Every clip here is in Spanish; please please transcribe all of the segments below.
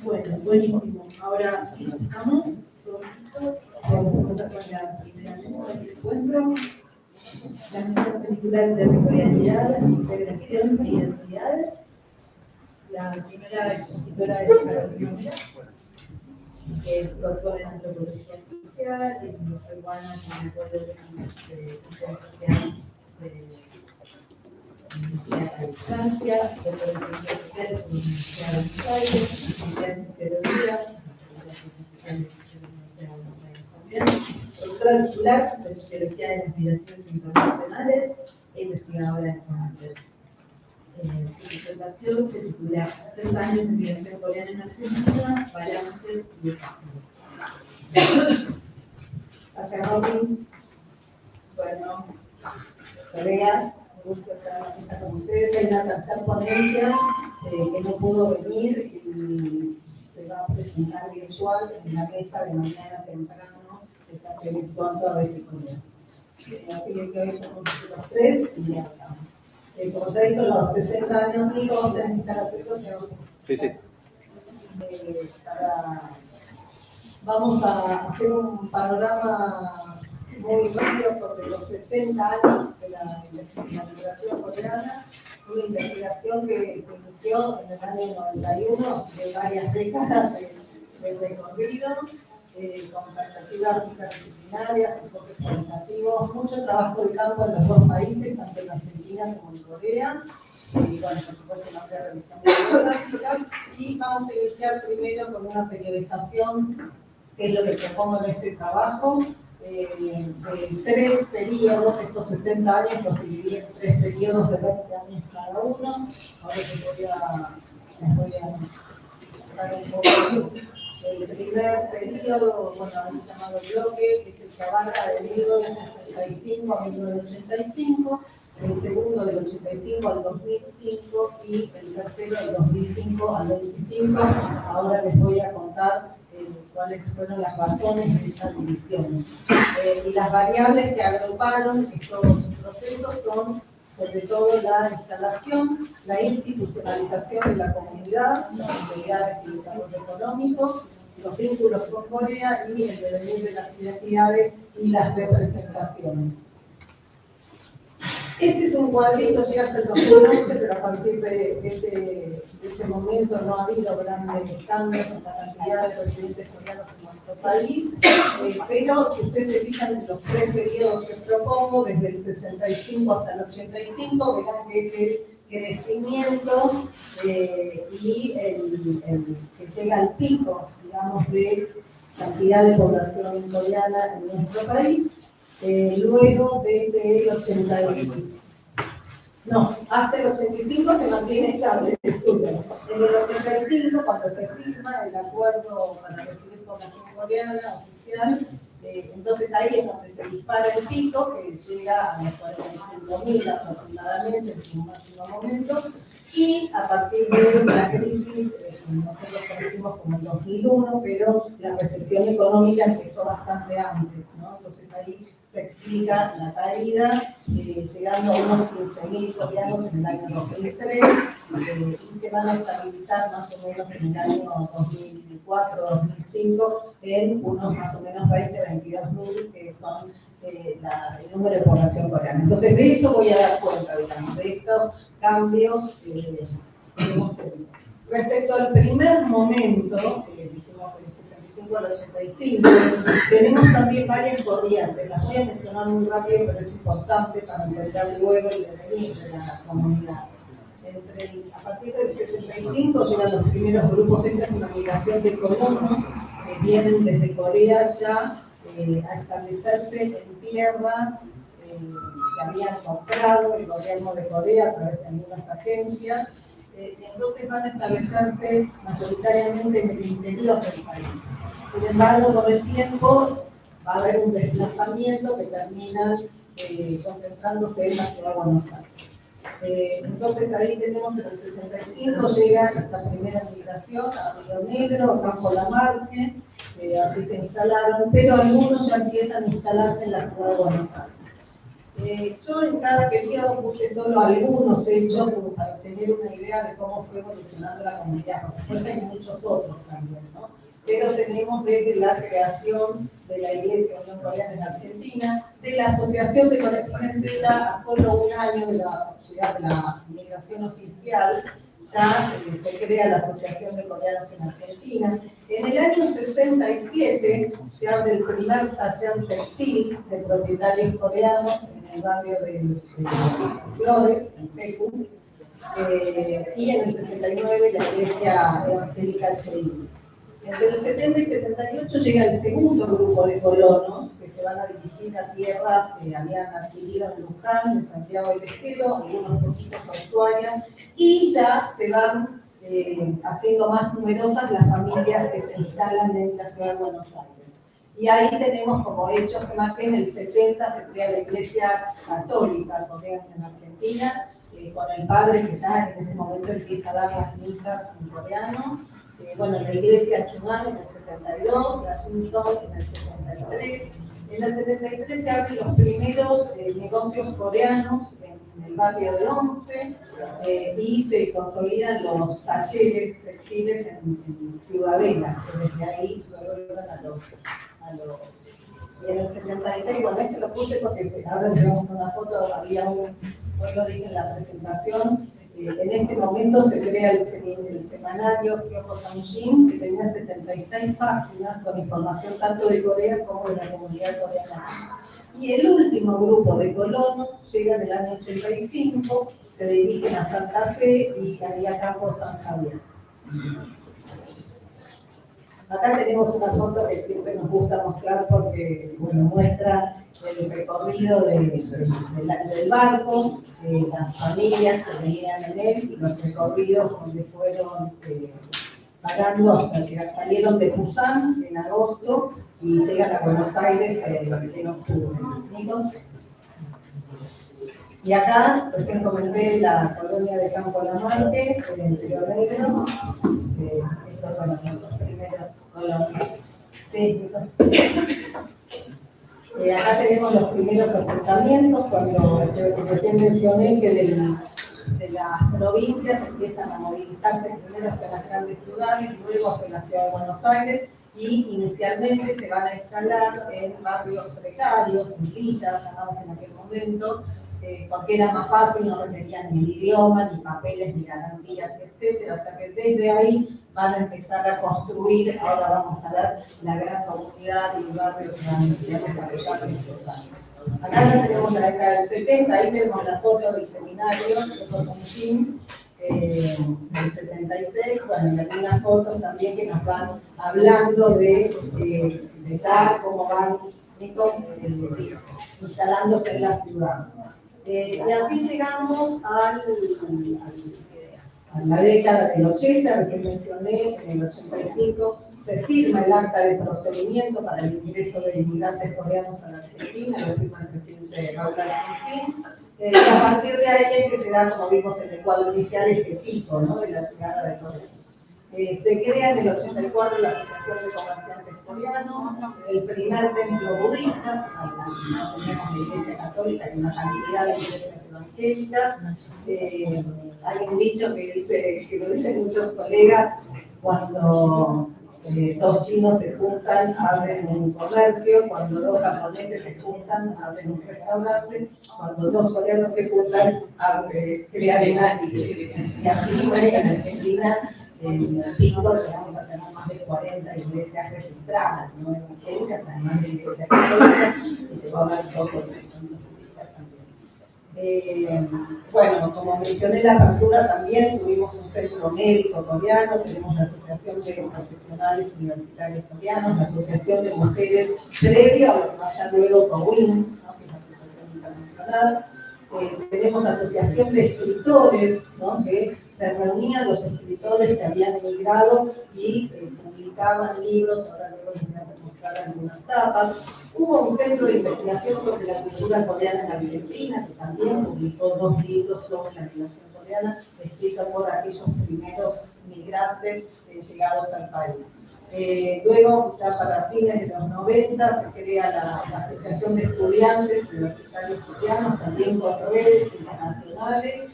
Bueno, buenísimo. Ahora sí, estamos todos listos. Vamos a empezar con la primera mesa del encuentro. La mesa película de territorialidad, integración e identidades. La primera expositora es Carolina Mira, que es doctora en antropología social, es peruana con el apoyo de la social de Universidad a Distancia, doctora en Ciencias Sociales por la Universidad de Buenos Aires, licenciada en Sociología, por la Ciencias Sociales de la Universidad de Buenos Aires también, profesora titular de Sociología de las Migraciones Internacionales e investigadora de formación. Su disertación se titula 60 años de migración coreana en Argentina, balances y desafíos. Acá Robin, bueno, colegas, un gusto estar con ustedes. Hay una tercera ponencia que no pudo venir y se va a presentar virtual en la mesa de mañana temprano, se está virtual toda vez con ella. Así que hoy somos los tres y ya estamos. Como se ha dicho, los 60 años, Nico, vos tenés que estar atentos. Sí, sí. Vamos a hacer un panorama muy rápido sobre los 60 años de la migración coreana, una investigación que se inició en el año 91, de varias décadas de recorrido, con perspectivas interdisciplinarias, enfoques cualitativos, mucho trabajo de campo en los dos países, tanto en Argentina como en Corea, y bueno, por supuesto, una revisión bibliográfica, y vamos a iniciar primero con una periodización, que es lo que propongo en este trabajo, de tres periodos. Estos 60 años los dividí en tres periodos de 20 años cada uno. Ahora les voy a dar un poco. El primer periodo, bueno, ahí llamado bloque, que es el que abarca de 1965 a 1985, el segundo del 85 al 2005 y el tercero del 2005 al 2025. Ahora les voy a contar cuáles fueron las razones de esa división. Y las variables que agruparon estos procesos son, sobre todo, la instalación, la institucionalización de la comunidad, las actividades y desarrollo económico, los vínculos con Corea y el devenir de las identidades y las representaciones. Este es un cuadrito, llega hasta el 2011, pero a partir de ese momento no ha habido grandes cambios en la cantidad de residentes coreanos en nuestro país, pero si ustedes se fijan en los tres periodos que propongo, desde el 65 hasta el 85, verán que es el crecimiento y que llega al pico, digamos, de cantidad de población coreana en nuestro país. Luego desde el hasta el 85 se mantiene estable el estudio. En el 85, cuando se firma el acuerdo para recibir población coreana oficial, entonces ahí es donde se dispara el pico, que llega a los 45.000 aproximadamente en su máximo momento, y a partir de la crisis, nosotros conocimos como el 2001, pero la recesión económica empezó bastante antes, ¿no? Entonces ahí se explica la caída, llegando a unos 15.000 coreanos en el año 2003, y se van a estabilizar más o menos en el año 2004-2005 en unos más o menos 20-22.000, que son el número de población coreana. Entonces de esto voy a dar cuenta, digamos, de estos cambios que hemos tenido. Respecto al primer momento, dijimos del 65 al 85, tenemos también varias corrientes. Las voy a mencionar muy rápido, pero es importante para entender luego el devenir de la comunidad. A partir del 65 llegan los primeros grupos. Esta es una migración de colonos que vienen desde Corea ya a establecerse en tierras que habían comprado el gobierno de Corea a través de algunas agencias. Entonces van a establecerse mayoritariamente en el interior del país. Sin embargo, con el tiempo va a haber un desplazamiento que termina concentrándose en la ciudad de Buenos Aires. Entonces ahí tenemos que en el 65 llega esta primera migración a Río Negro, a Campo Lamarque, así se instalaron, pero algunos ya empiezan a instalarse en la ciudad de Buenos Aires. Yo en cada periodo puse solo algunos hechos como para tener una idea de cómo fue evolucionando la comunidad. Por supuesto hay muchos otros también, ¿no? Pero tenemos desde la creación de la Iglesia Unión Coreana en Argentina, de la Asociación de Fíjense ya a solo un año de la llegada de la migración oficial, ya se crea la Asociación de Coreanos en Argentina. En el año 67 se abre el primer taller textil de propietarios coreanos en el barrio de Flores, en Pecu, y en el 69 la Iglesia Evangélica Cheí. Entre el 70 y 78 llega el segundo grupo de colonos que se van a dirigir a tierras que habían adquirido en Luján, en Santiago del Estero, algunos poquitos a Ushuaia, y ya se van haciendo más numerosas las familias que se instalan en la ciudad de Buenos Aires. Y ahí tenemos como hechos que más que en el 70 se crea la Iglesia Católica Coreana en Argentina, con el padre que ya en ese momento empieza a dar las misas en coreano. Bueno, la iglesia Chumán en el 72, la Simpson en el 73. En el 73 se abren los primeros negocios coreanos en el barrio de Once y se consolidan los talleres textiles en Ciudadela, que desde ahí luego iban a los y en el 76, bueno, este lo puse porque ahora le vemos una foto, había hoy lo dije en la presentación, en este momento se crea el semanario Kyoko Samjin, que tenía 76 páginas con información tanto de Corea como de la comunidad coreana. Y el último grupo de colonos llega en el año 85, se dirigen a Santa Fe y ahí a Campo San Javier. Acá tenemos una foto que siempre nos gusta mostrar porque bueno, muestra el recorrido del barco, las familias que venían en él y los recorridos donde fueron pagando hasta llegar. Salieron de Busan en agosto y llegan a Buenos Aires en octubre. ¿Amigos? Y acá recién comenté la colonia de Campo Lamarque, en Río Negro. Estos son los primeros colonias. Sí, acá tenemos los primeros asentamientos, cuando recién mencioné que de las provincias empiezan a movilizarse primero hacia las grandes ciudades, luego hacia la ciudad de Buenos Aires, y inicialmente se van a instalar en barrios precarios, en villas llamadas en aquel momento, porque era más fácil, no requerían ni el idioma, ni papeles, ni garantías, etc. O sea que desde ahí van a empezar a construir, ahora vamos a ver, la gran comunidad y barrios que van a desarrollar en estos años. Acá ya tenemos la década del 70, ahí tenemos la foto del seminario de Cotonchín, del 76, bueno, y algunas fotos también que nos van hablando de ya cómo van instalándose en la ciudad. Y así llegamos a la década del 80, recién mencioné, en el 85 se firma el acta de procedimiento para el ingreso de inmigrantes coreanos a la Argentina, lo firma el presidente Raúl Alfonsín, y a partir de ahí es que se da, como vimos en el cuadro inicial, este pico, ¿no?, de la llegada de coreanos. Se crea en el 84 la Asociación de Comerciantes Coreanos, el primer templo budista, ya teníamos la Iglesia Católica y una cantidad de iglesias evangélicas. Hay un dicho que dice, que lo dicen muchos colegas, cuando dos chinos se juntan, abren un comercio, cuando dos japoneses se juntan, abren un restaurante, cuando dos coreanos se juntan, crean una iglesia. Y así fue en Argentina. En el pico llegamos a tener más de 40 iglesias registradas, no evangélicas, además de iglesias católicas, y llegó a haber poco de budistas también. Bueno, como mencioné en la apertura, también tuvimos un centro médico coreano, tenemos la Asociación de Profesionales Universitarios Coreanos, la Asociación de Mujeres, previo a lo que va a ser luego COWIN, ¿no?, que es la Asociación Internacional. Tenemos asociación de escritores, ¿no?, que se reunían los escritores que habían emigrado y publicaban libros, ahora luego les voy a mostrar algunas tapas. Hubo un centro de investigación sobre la cultura coreana en la Argentina, que también publicó 2 libros sobre la relación coreana, escrito por aquellos primeros migrantes llegados al país. Luego, ya para fines de los 90, se crea la Asociación de Estudiantes Universitarios Coreanos, también con redes internacionales.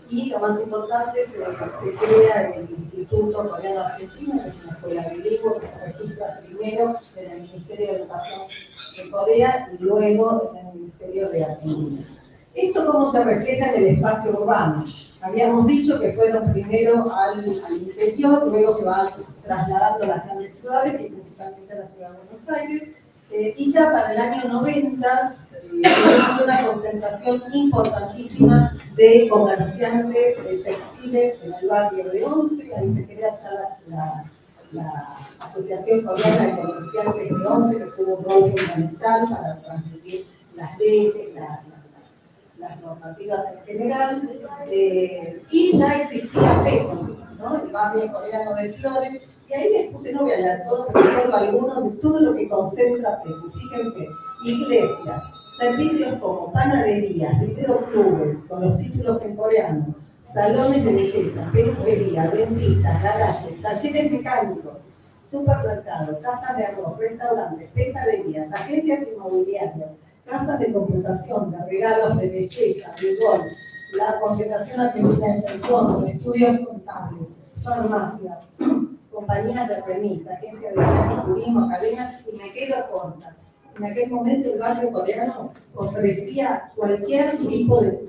Y lo más importante, se crea el Instituto Coreano Argentino, que es una escuela bilingüe que se registra primero en el Ministerio de Educación de Corea y luego en el Ministerio de Argentina. ¿Esto cómo se refleja en el espacio urbano? Habíamos dicho que fueron primero al interior, luego se van trasladando a las grandes ciudades y principalmente a la ciudad de Buenos Aires. Y ya para el año 90 tenemos una concentración importantísima de comerciantes textiles en el barrio de Once. Ahí se crea ya la Asociación Coreana de Comerciantes de Once, que tuvo un rol fundamental para transmitir las leyes, las normativas en general, y ya existía PECO, ¿no? El barrio coreano de Flores, y ahí les puse, no voy a hablar todo, pero solo algunos de todo lo que concentra PECO. Fíjense, iglesias, servicios como panaderías, videoclubes, con los títulos en coreano, salones de belleza, peluquería, dentistas, garajes, talleres mecánicos, supermercados, casas de arroz, restaurantes, pescaderías, agencias inmobiliarias, casas de computación, de regalos de belleza, de golf, la Confederación Argentina de Taekwondo, estudios contables, farmacias, compañías de remis, agencias de viajes, turismo, cadenas, y me quedo corta. En aquel momento el barrio coreano ofrecía cualquier tipo de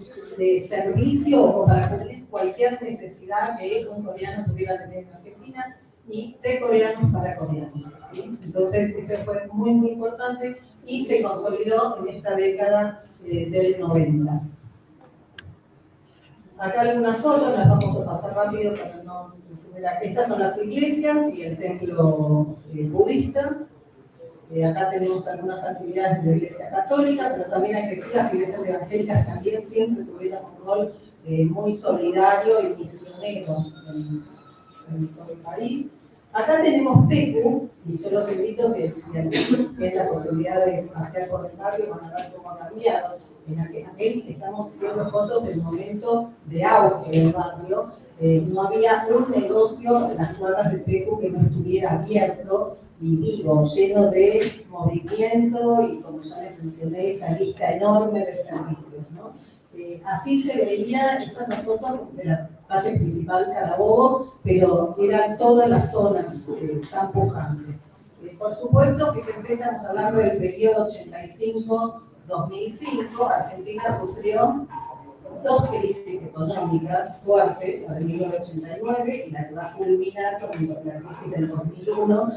servicio o para cubrir cualquier necesidad que un coreano pudiera tener en Argentina, y de coreanos para coreanos, ¿sí? Entonces, esto fue muy, muy importante y se consolidó en esta década del 90. Acá algunas fotos, las vamos a pasar rápido para no superar. Estas son las iglesias y el templo budista. Acá tenemos algunas actividades de la Iglesia Católica, pero también hay que decir las iglesias evangélicas también siempre tuvieron un rol muy solidario y misionero en todo el país. Acá tenemos PECU, y yo los invito, si tienen la posibilidad de pasear por el barrio, van a ver cómo ha cambiado. En aquel estamos viendo fotos del momento de auge del barrio. No había un negocio en las cuadras de PECU que no estuviera abierto y vivo, lleno de movimiento y, como ya les mencioné, esa lista enorme de servicios, ¿no? Así se veía, estas son fotos de la calle principal Carabobo, pero era toda la zona tan pujante. Por supuesto, fíjense, estamos hablando del periodo 85-2005, Argentina sufrió dos crisis económicas fuertes, la de 1989 y la que va a culminar con la crisis del 2001.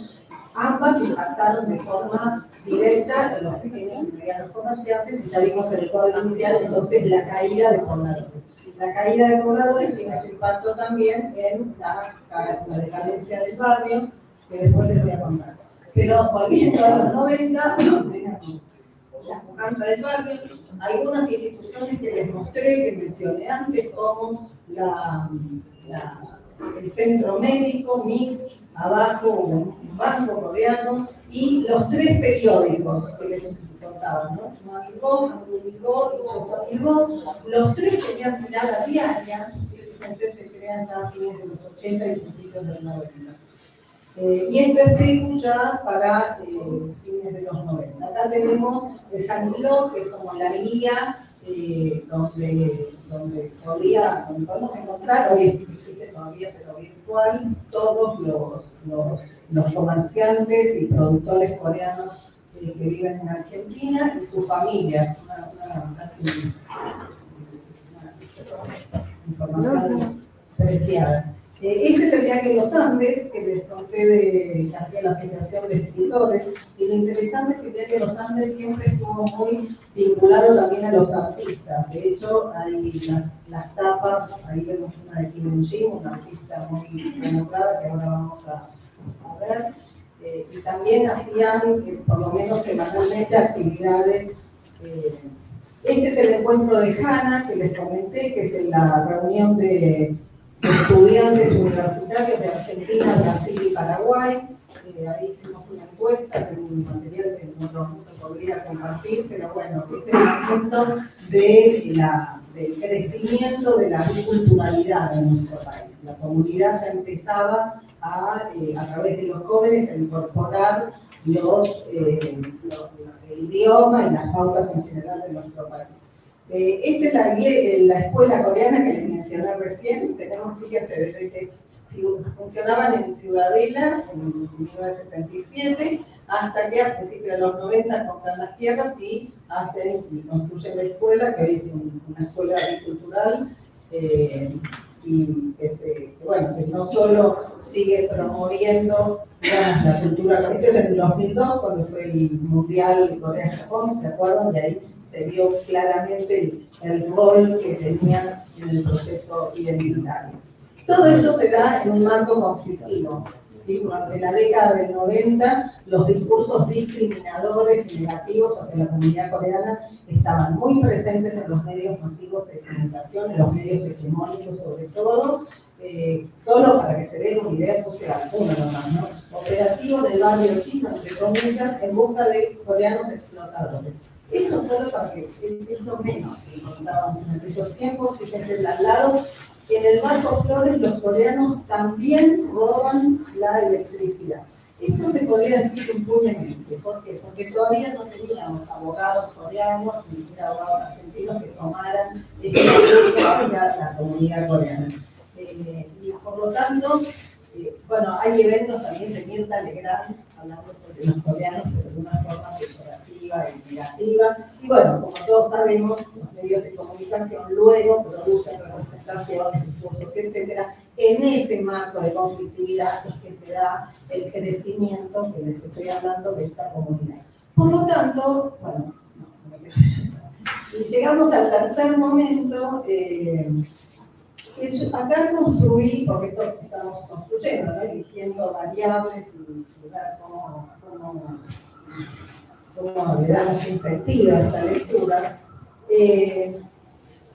Ambas impactaron de forma directa en los pequeños y medianos comerciantes, y ya vimos en el cuadro inicial entonces la caída de pobladores. La caída de pobladores tiene su impacto también en la decadencia del barrio, que después les voy a contar. Pero volviendo a los 90, tenemos la pujanza del barrio, algunas instituciones que les mostré, que mencioné antes, como el centro médico, MIC, abajo un banco coreano, y los tres periódicos que les contaban, ¿no? Chumagilbo, Hamgulilbo y Chosolilbo. Los tres tenían tirada diaria, fíjense, se crean ya a fines de los 80 y principios de los 90. Y esto es PECU ya para fines de los 90. Acá tenemos el Hamgulilbo, que es como la guía donde podemos encontrar, hoy existe todavía, pero virtual, todos los comerciantes y productores coreanos que viven en Argentina y sus familias. Casi una información preciada. Este es el diario Los Andes, que les conté que hacía la Asociación de Escritores, y lo interesante es que el diario Los Andes siempre estuvo muy vinculado también a los artistas. De hecho, hay las tapas, ahí vemos una de Kim Eun-jin, una artista muy renombrada que ahora vamos a ver, y también hacían, por lo menos semanalmente, actividades. Este es el encuentro de Hana, que les comenté, que es la reunión de estudiantes universitarios de Argentina, Brasil y Paraguay. Ahí hicimos una encuesta de un material que no podría compartir, pero bueno, es el momento de del crecimiento de la biculturalidad en nuestro país. La comunidad ya empezaba a través de los jóvenes, a incorporar el idioma y las pautas en general de nuestro país. Esta es la escuela coreana que les mencioné recién. Tenemos, fíjense, desde que funcionaban en Ciudadela en 1977 hasta que a principios de los 90 compran las tierras y hacen y construyen la escuela, que hoy es una escuela bicultural, y que no solo sigue promoviendo, digamos, la cultura. Esto es en el 2002, cuando fue el Mundial Corea-Japón, ¿se acuerdan? Y ahí se vio claramente el rol que tenían en el proceso identitario. Todo esto se da en un marco conflictivo. ¿Sí? Durante la década del 90, los discursos discriminadores y negativos hacia la comunidad coreana estaban muy presentes en los medios masivos de comunicación, en los medios hegemónicos sobre todo. Solo para que se den una idea, puse alguno nomás, ¿no? Operativo en el barrio chino, entre comillas, en busca de coreanos explotadores. Esto solo para que es lo menos que contábamos en aquellos tiempos, fíjense al lado. En el Marco Flores los coreanos también roban la electricidad. Esto se podría decir impunemente. ¿Por qué? Porque todavía no teníamos abogados coreanos, ni siquiera abogados argentinos que tomaran este apoyo hacia la comunidad coreana. Y por lo tanto, hay eventos también de Mirta Legrand hablando sobre los coreanos, pero de una forma peyorativa y negativa. Y bueno, como todos sabemos, los medios de comunicación luego producen representaciones, discursos, etcétera. En ese marco de conflictividad es que se da el crecimiento que les estoy hablando de esta comunidad. Por lo tanto, y llegamos al tercer momento. Acá construí, porque esto estamos construyendo, ¿no? Eligiendo variables y ver cómo le damos un sentido a esta lectura.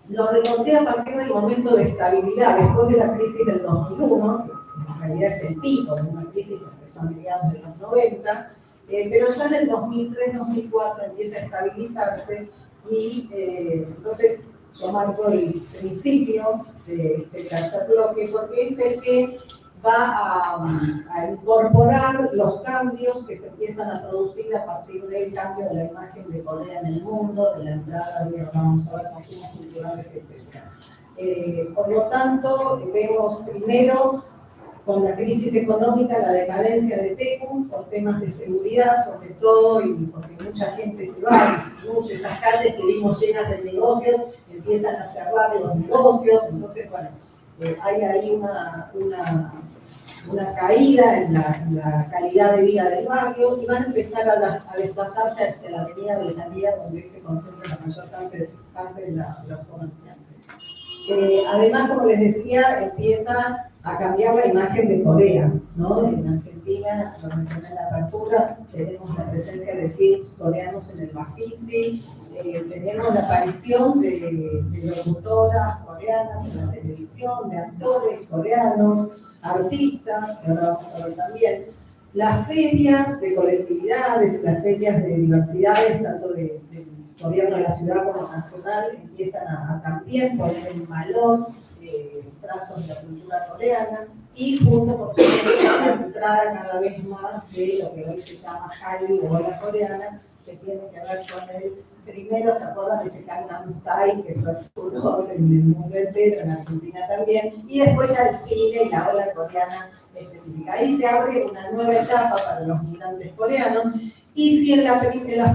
Lo reconté a partir del momento de estabilidad, después de la crisis del 2001, que en realidad es el pico de una crisis que empezó a mediados de los 90, pero ya en el 2003-2004 empieza a estabilizarse y entonces yo marco el principio de este tercer bloque porque es el que va a incorporar los cambios que se empiezan a producir a partir del cambio de la imagen de Corea en el mundo, de la entrada de, vamos a ver, consumos culturales, etc. Por lo tanto, vemos primero con la crisis económica la decadencia de Pecu por temas de seguridad, sobre todo, y porque mucha gente se va, incluso esas calles que vimos llenas de negocios empiezan a cerrar los negocios, entonces, hay ahí una caída en la calidad de vida del barrio y van a empezar a desplazarse hacia la avenida Avellaneda, donde se concentra la mayor parte de los comerciantes. Además, como les decía, empieza a cambiar la imagen de Corea, ¿no? En Argentina, lo mencioné en la apertura, tenemos la presencia de films coreanos en el Bafisi, tenemos la aparición de locutoras coreanas en la televisión, de actores coreanos, artistas, que ahora vamos a ver también, las ferias de colectividades, las ferias de diversidades, tanto del gobierno de la ciudad como nacional, empiezan a también poner en valor trazos de la cultura coreana y junto con la entrada cada vez más de lo que hoy se llama Hallyu o la coreana, que tiene que ver con el primero, ¿se acuerdan de ese Gangnam Style que fue furor en el mundo entero, en Argentina también? Y después ya el cine y la ola coreana específica. Ahí se abre una nueva etapa para los migrantes coreanos. Y si en las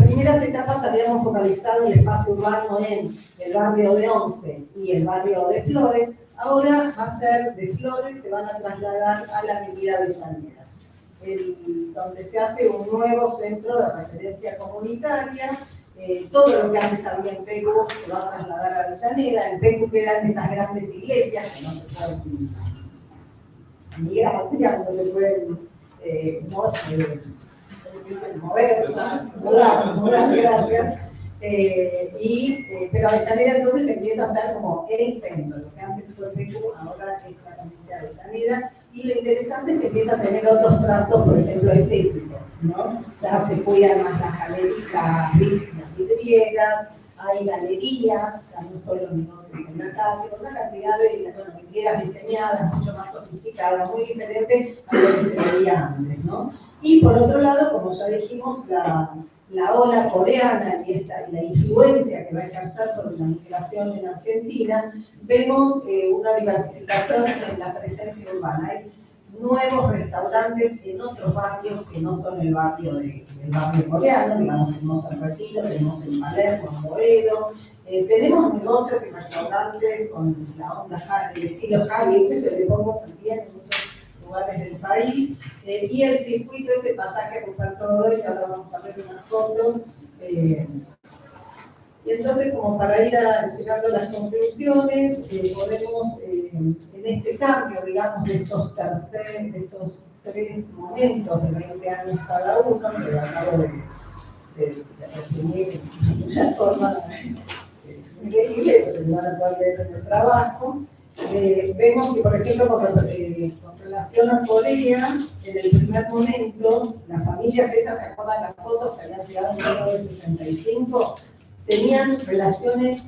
primeras etapas habíamos focalizado el espacio urbano en el barrio de Once y el barrio de Flores, ahora va a ser de Flores, se van a trasladar a la avenida Avellaneda, donde se hace un nuevo centro de referencia comunitaria. Todo lo que antes había en Pecu se va a trasladar a Avellaneda. En Pecu quedan esas grandes iglesias que no se pueden migrar, no se pueden mover, mudar, gracias. Pero Avellaneda entonces empieza a ser como el centro, lo que antes fue Pecu, ahora es claramente Avellaneda. Y lo interesante es que empieza a tener otros trazos, por ejemplo, estéticos, ¿no? Ya se cuidan más las galerías, las vidrieras, hay galerías, ya no solo negocios en la calle, con una cantidad de vidrieras diseñadas, mucho más sofisticadas, muy diferente a lo que se veía antes, ¿no? Y por otro lado, como ya dijimos, la ola coreana y la influencia que va a ejercer sobre la migración en Argentina, vemos una diversificación en la presencia urbana. Hay nuevos restaurantes en otros barrios que no son el barrio coreano, digamos, tenemos en Retiro, tenemos en Palermo, en Boedo, tenemos negocios y restaurantes con la onda, el estilo Hallyu, que se le pongo también en muchos lugares del país, y el circuito, ese pasaje Ruperto Godoy, que ahora vamos a ver unas fotos. Y entonces, como para ir llegando a las conclusiones, podemos, en este cambio, digamos, de estos tres momentos de 20 años cada uno, que acabo de resumir en una forma increíble, pero que van a poder ver en el trabajo, vemos que, por ejemplo, con relación a Corea, en el primer momento, las familias esas, ¿se acuerdan las fotos que habían llegado en 1965? Tenían relaciones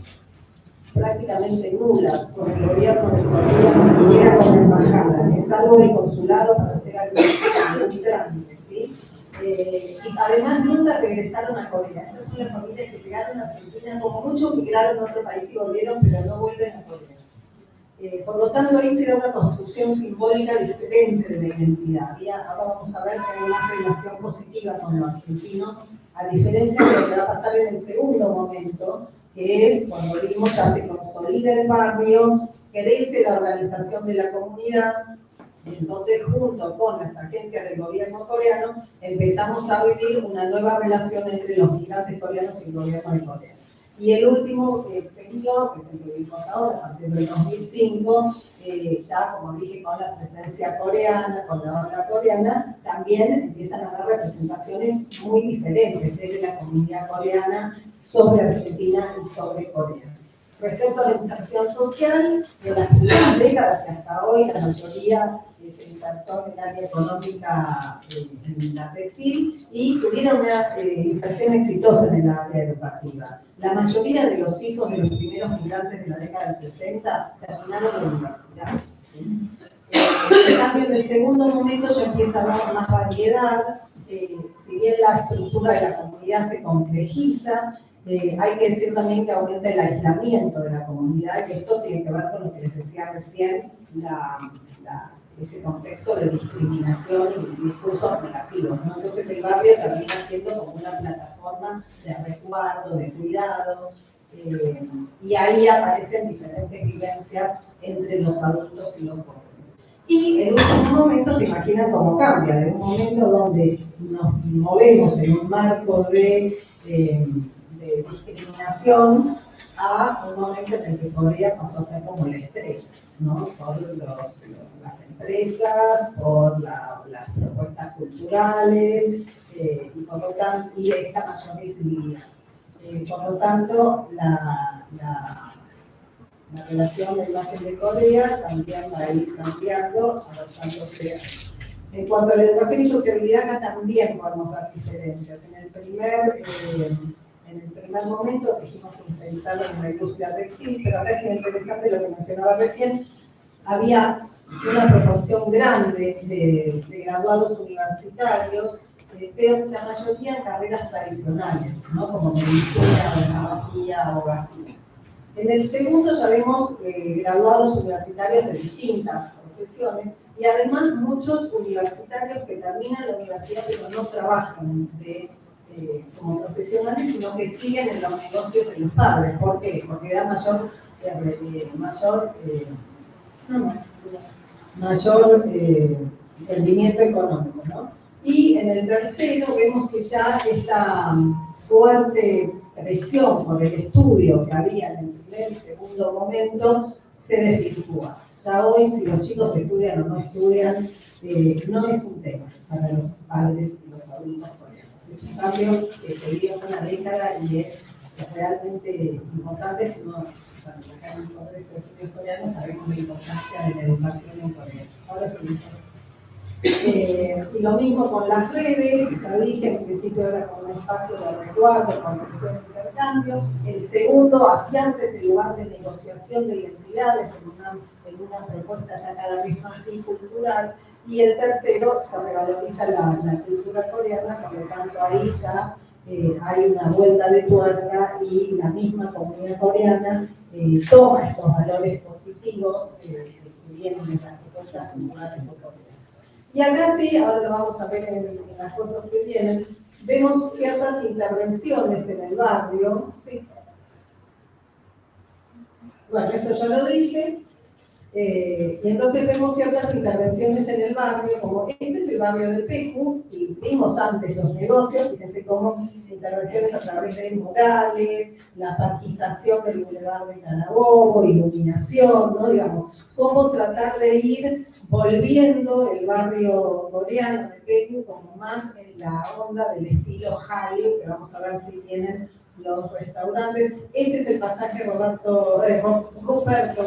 prácticamente nulas con el gobierno de Corea, ni siquiera con la embajada, es algo del consulado para hacer algún trámite, ¿sí? Y además nunca regresaron a Corea. Esas son las familias que llegaron a Argentina, como muchos migraron a otro país y volvieron, pero no vuelven a Corea. Por lo tanto, ahí se da una construcción simbólica diferente de la identidad. Y ahora vamos a ver que hay una relación positiva con lo argentino, a diferencia de lo que va a pasar en el segundo momento, que es cuando vimos ya se consolida el barrio, crece la organización de la comunidad, y entonces junto con las agencias del gobierno coreano empezamos a vivir una nueva relación entre los migrantes coreanos y el gobierno de Corea. Y el último periodo, que es el que vivimos ahora, a partir del 2005, ya como dije, con la presencia coreana, con la ola coreana, también empiezan a haber representaciones muy diferentes desde la comunidad coreana sobre Argentina y sobre Corea. Respecto a la inserción social, en las primeras décadas y hasta hoy, la mayoría se insertó en el área económica en la textil y tuvieron una inserción exitosa en el área educativa. La mayoría de los hijos de los primeros migrantes de la década del 60 terminaron la universidad. ¿Sí? En cambio, en el segundo momento ya empieza a haber más variedad, si bien la estructura de la comunidad se complejiza, hay que decir también que aumenta el aislamiento de la comunidad, y esto tiene que ver con lo que les decía recién, ese contexto de discriminación y discursos negativos, ¿no? Entonces el barrio termina siendo como una plataforma de resguardo, de cuidado, y ahí aparecen diferentes vivencias entre los adultos y los jóvenes. Y en último momento se imaginan cómo cambia, de un momento donde nos movemos en un marco de discriminación a un momento en el que Corea pasó a ser como el estrés, ¿no? Por las empresas, por las propuestas culturales, y esta mayor visibilidad. Por lo tanto, la relación de imagen de Corea también va a ir cambiando, adaptándose. En cuanto a la educación y sociabilidad, acá también podemos ver diferencias. En el primer momento dijimos intentar en la industria textil, pero ahora es interesante lo que mencionaba recién, había una proporción grande de graduados universitarios, pero la mayoría en carreras tradicionales, ¿no? Como medicina, odontología, abogacía. En el segundo ya vemos graduados universitarios de distintas profesiones y además muchos universitarios que terminan la universidad pero no trabajan como profesionales, sino que siguen en los negocios de los padres. ¿Por qué? Porque da mayor rendimiento económico, ¿no? Y en el tercero vemos que ya esta fuerte presión por el estudio que había en el primer y segundo momento se desvirtúa. Ya hoy, si los chicos estudian o no estudian, no es un tema para los padres y los adultos coreanos. Es un cambio que se dio en una década y es realmente importante. Si uno, acá en el Congreso de Estudios Coreanos, sabemos la importancia de la educación en Corea. Ahora sí. Y lo mismo con las redes, ya dije, en principio era como un espacio de resguardo, construcción de intercambio. cambio. El segundo, afianza ese lugar de negociación de identidades en una propuesta ya cada vez más bicultural. Y el tercero, se revaloriza la cultura coreana, por lo tanto ahí ya hay una vuelta de tuerca y la misma comunidad coreana toma estos valores positivos que vienen de las propuestas culturales coreanas. Y acá sí, ahora lo vamos a ver en las fotos que vienen, vemos ciertas intervenciones en el barrio, ¿sí? Bueno, esto ya lo dije, y entonces vemos ciertas intervenciones en el barrio, como este es el barrio de Pecu, y vimos antes los negocios, fíjense cómo intervenciones a través de murales, la parquización del bulevar de Carabobo, iluminación, ¿no? Digamos, cómo tratar de ir volviendo el barrio coreano de Pecu como más en la onda del estilo Hallyu, que vamos a ver si tienen los restaurantes. Este es el pasaje Ruperto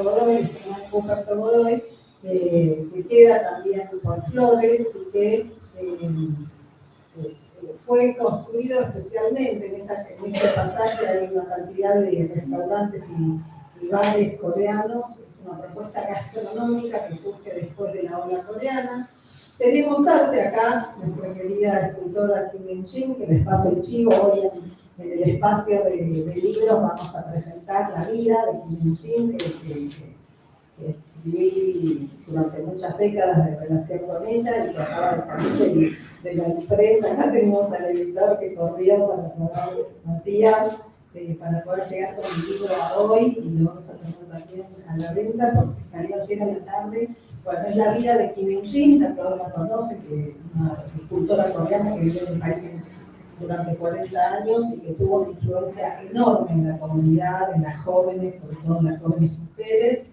Godoy, que queda también por Flores y que fue construido especialmente en ese pasaje. Hay una cantidad de restaurantes y bares coreanos. Es una propuesta gastronómica que surge después de la ola coreana. Tenemos arte acá, nuestra querida escultora Kim Min-shin, que les paso el chivo hoy en el espacio de libros. Vamos a presentar la vida de Kim Min-shin, que escribí durante muchas décadas de relación con ella y que acaba de salir de la imprenta. Acá tenemos al editor que corrió para poder, Matías, para poder llegar con el libro a hoy, y lo vamos a tener también a la venta porque salió ayer a la tarde. Bueno, es la vida de Kim Min-shin, ya todos la conocen, que es una escultora coreana que vivió en el país durante 40 años y que tuvo una influencia enorme en la comunidad, en las jóvenes, sobre todo en las jóvenes mujeres.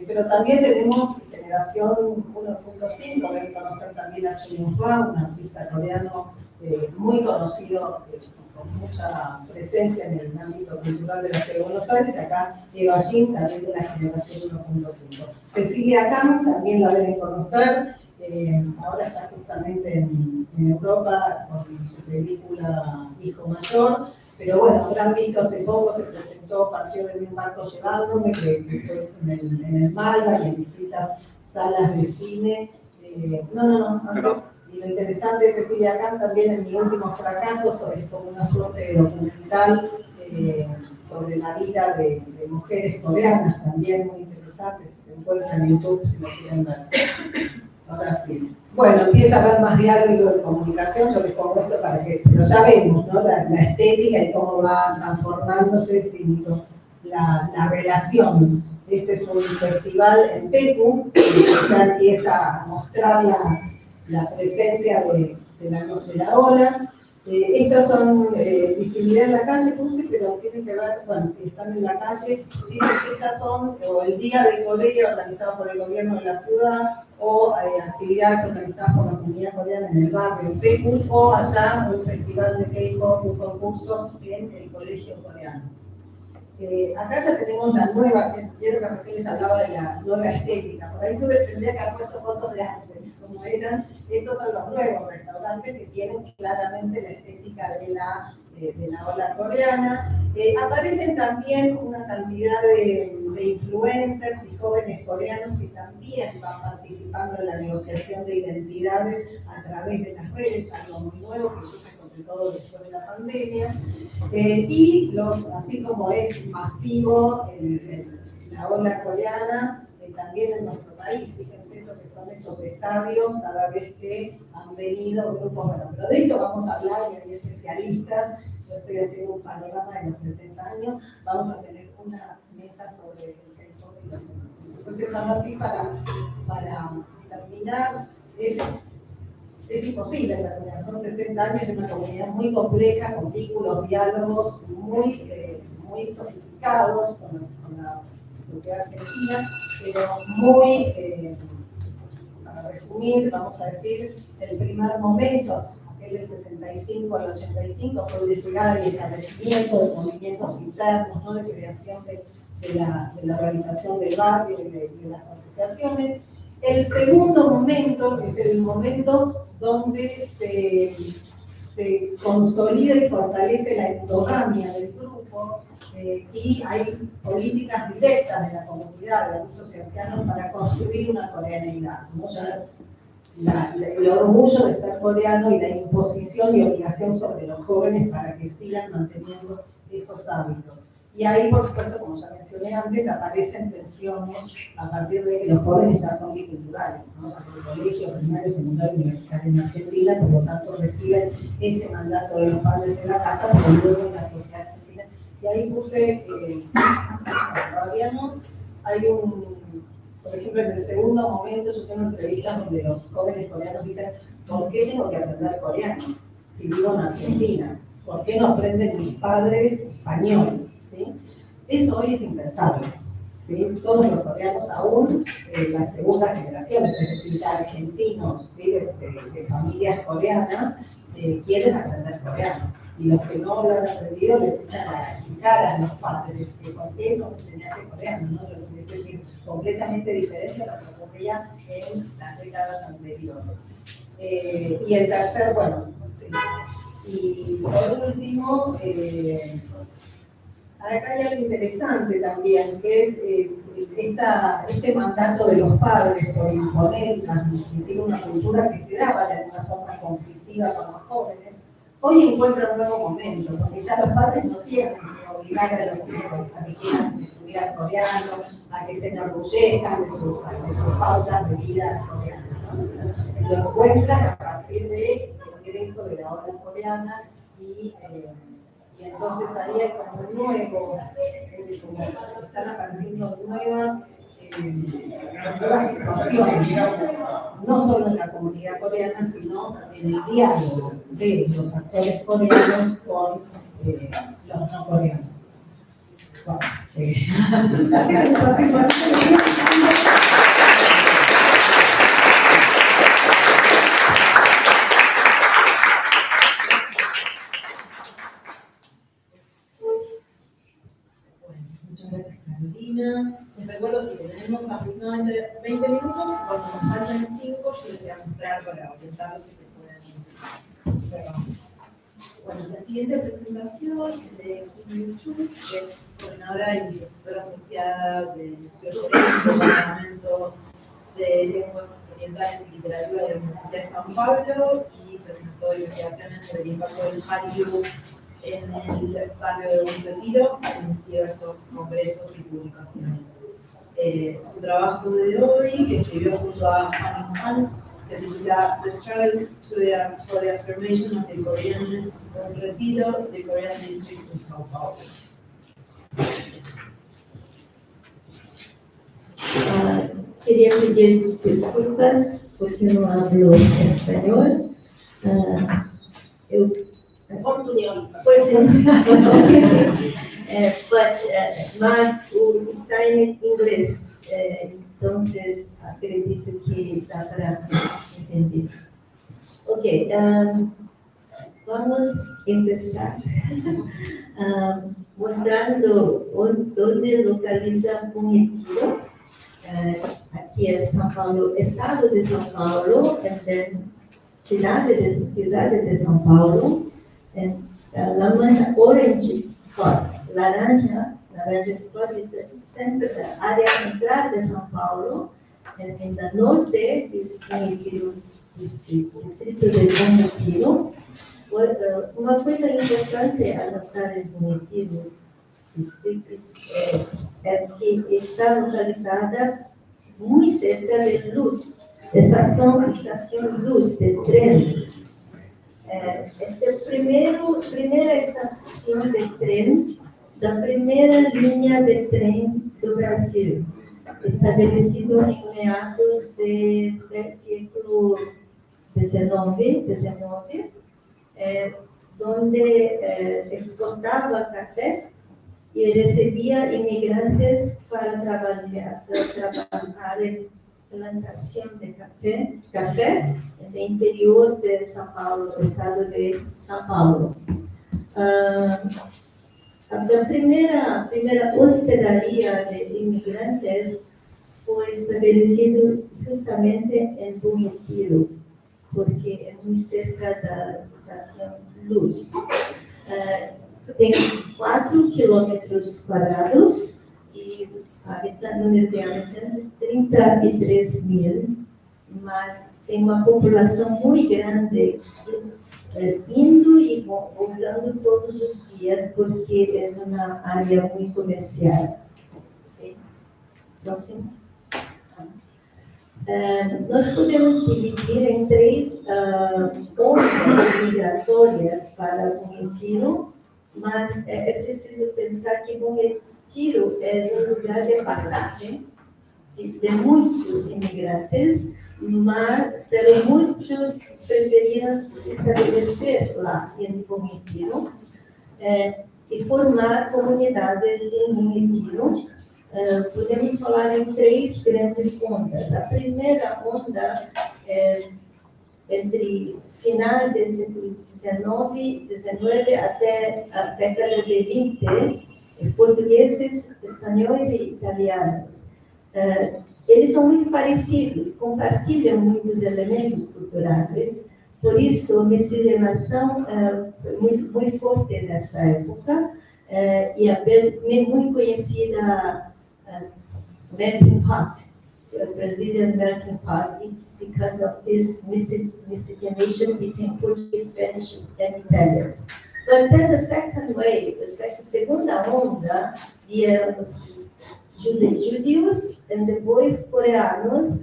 Pero también tenemos generación 1.5, deben conocer también a Cho Yun-hwa, un artista coreano muy conocido, con mucha presencia en el ámbito cultural de la ciudad de Buenos Aires. Acá Eva Jin, también de la generación 1.5. Cecilia Kang, también la deben conocer, ahora está justamente en Europa con su película Hijo Mayor. Pero bueno, habrán visto hace poco, se presentó Partió de un barco llevándome, que fue en el Malva y en distintas salas de cine. Antes. Y lo interesante es Cecilia Kang también en Mi Último Fracaso, es como una suerte de documental sobre la vida de mujeres coreanas, también muy interesante. Se encuentra en YouTube si lo quieren ver. Ahora sí. Bueno, empieza a haber más diálogo de comunicación. Yo les pongo esto para que lo sabemos, ¿no? La estética y cómo va transformándose la relación. Este es un festival en Pecu, que ya empieza a mostrar la presencia de la ola. Estas son visibilidad en la calle, pero tienen que ver, bueno, si están en la calle, dicen que ellas son o el Día de Corea organizado por el gobierno de la ciudad, o actividades organizadas por la comunidad coreana en el barrio en Pecu, o allá un festival de K-pop, un concurso en el colegio coreano. Acá ya tenemos la nueva, quiero que recién les hablaba de la nueva estética. Por ahí tendría que haber puesto fotos de antes, como eran. Estos son los nuevos restaurantes que tienen claramente la estética de la ola coreana. Aparecen también una cantidad de influencers y jóvenes coreanos que también van participando en la negociación de identidades a través de las redes, algo muy nuevo que surge sobre todo después de la pandemia. Y así como es masivo la ola coreana, también en nuestro país, fíjense lo que son estos estadios cada vez que han venido grupos. Bueno, pero de esto vamos a hablar y hay especialistas. Yo estoy haciendo un panorama de los 60 años, vamos a tener una mesa sobre el K-pop y los fenómenos. Entonces, algo así para terminar, es imposible terminar, son 60 años de una comunidad muy compleja, con vínculos, diálogos muy sofisticados con la sociedad argentina, pero muy, para resumir, vamos a decir, el primer momento, aquel del 65 al 85, fue de llegada y establecimiento de movimientos internos, ¿no? De creación de la organización del barrio y de las asociaciones. El segundo momento es el momento donde se consolida y fortalece la endogamia del grupo, económico, y hay políticas directas de la comunidad de adultos y ancianos para construir una coreaneidad, ¿no? Ya el orgullo de ser coreano y la imposición y obligación sobre los jóvenes para que sigan manteniendo esos hábitos. Y ahí, por supuesto, como ya mencioné antes, aparecen tensiones a partir de que los jóvenes ya son biculturales, ¿no? El colegio, primario, secundario, universitario en Argentina, por lo tanto reciben ese mandato de los padres en la casa, pero luego en la sociedad argentina. Y ahí puse, todavía no, hay por ejemplo, en el segundo momento yo tengo entrevistas donde los jóvenes coreanos dicen, ¿por qué tengo que aprender coreano si vivo en Argentina? ¿Por qué no aprenden mis padres español? ¿Sí? Eso hoy es impensable. ¿Sí? Todos los coreanos aún, las segundas generaciones, es decir, ya argentinos, ¿sí? de familias coreanas, quieren aprender coreano. Y los que no lo han aprendido les echan a quitar a los padres, que por qué no enseñaste coreano, ¿no? Es decir, completamente diferente a lo que ocurría en las décadas anteriores. Y el tercer, bueno, sí. Y por último, acá hay algo interesante también, que es este mandato de los padres por imponer y transmitir una cultura que se daba de alguna forma conflictiva con los jóvenes. Hoy encuentra un nuevo momento, porque ya los padres no tienen que obligar a los hijos a que quieran estudiar coreano, a que se enorgullezcan de sus pautas de vida coreana, ¿no? Lo encuentran a partir del ingreso de la ola coreana y entonces ahí hay como un nuevo, como están apareciendo nuevas situaciones, no solo en la comunidad coreana, sino en el diálogo de los actores coreanos con los no coreanos. Bueno, sí. Muchas gracias, Carolina. Les recuerdo que tenemos aproximadamente 20 minutos. Cuando nos faltan 5, yo les voy a mostrar para orientarlos y que puedan observar. Bueno, la siguiente presentación es de Kim Yu-Chul, que es coordinadora y profesora asociada del Departamento de Lenguas Orientales y Literatura de la Universidad de San Pablo y presentó investigaciones sobre el impacto del Hallyu en el barrio de Buen Retiro en diversos congresos y publicaciones. Su trabajo de hoy, que escribió junto a Han San, se titula The Struggle for the Affirmation of the Koreanness in Buen Retiro, the Korean District in Sao Paulo. Quería pedir disculpas porque no hablo español. Mas está en inglés, entonces acredito que dá para entender. Ok, vamos a empezar mostrando dónde localiza Buen Retiro. Aquí es São Paulo, estado de São Paulo, ciudad de São Paulo. La mancha orange spot, laranja spot es el centro, la área central de São Paulo. En el norte es Buen Retiro distrito de Buen Retiro. Una cosa importante al notar en Buen Retiro distrito es que está localizada muy cerca de Luz, estación Luz de tren. Primera estación de tren, la primera línea de tren do Brasil, estabelecido en meados del siglo XIX, donde exportaba café y recibía inmigrantes para trabajar en plantación de café en el interior de São Paulo, estado de São Paulo. La primera hospedaría de inmigrantes fue establecida justamente en Buen Retiro, porque es muy cerca de la estación Luz. tem 4 quilômetros quadrados e número de habitantes 33 mil, mas tem uma população muito grande indo e voltando todos os dias, porque é uma área muito comercial. Okay. Próximo. Nós podemos dividir em 3 ondas migratórias para Bom Retiro, mas é preciso pensar que Bom Retiro é um lugar de passagem de muitos imigrantes, mas muitos preferiam se estabelecer lá em Bom Retiro e formar comunidades em Bom Retiro. Podemos falar em 3 grandes ondas. A primeira onda é entre final do século XIX até a década de 20, portugueses, espanhóis e italianos. Eles são muito parecidos, compartilham muitos elementos culturais, por isso a miscigenação muito, muito forte nessa época, e é muito conhecida melting pot, the Brazilian melting pot. It's because of this miscegenation between Portuguese, Spanish, and Italians. But then the second wave, segunda onda, vieram os judeus e depois coreanos,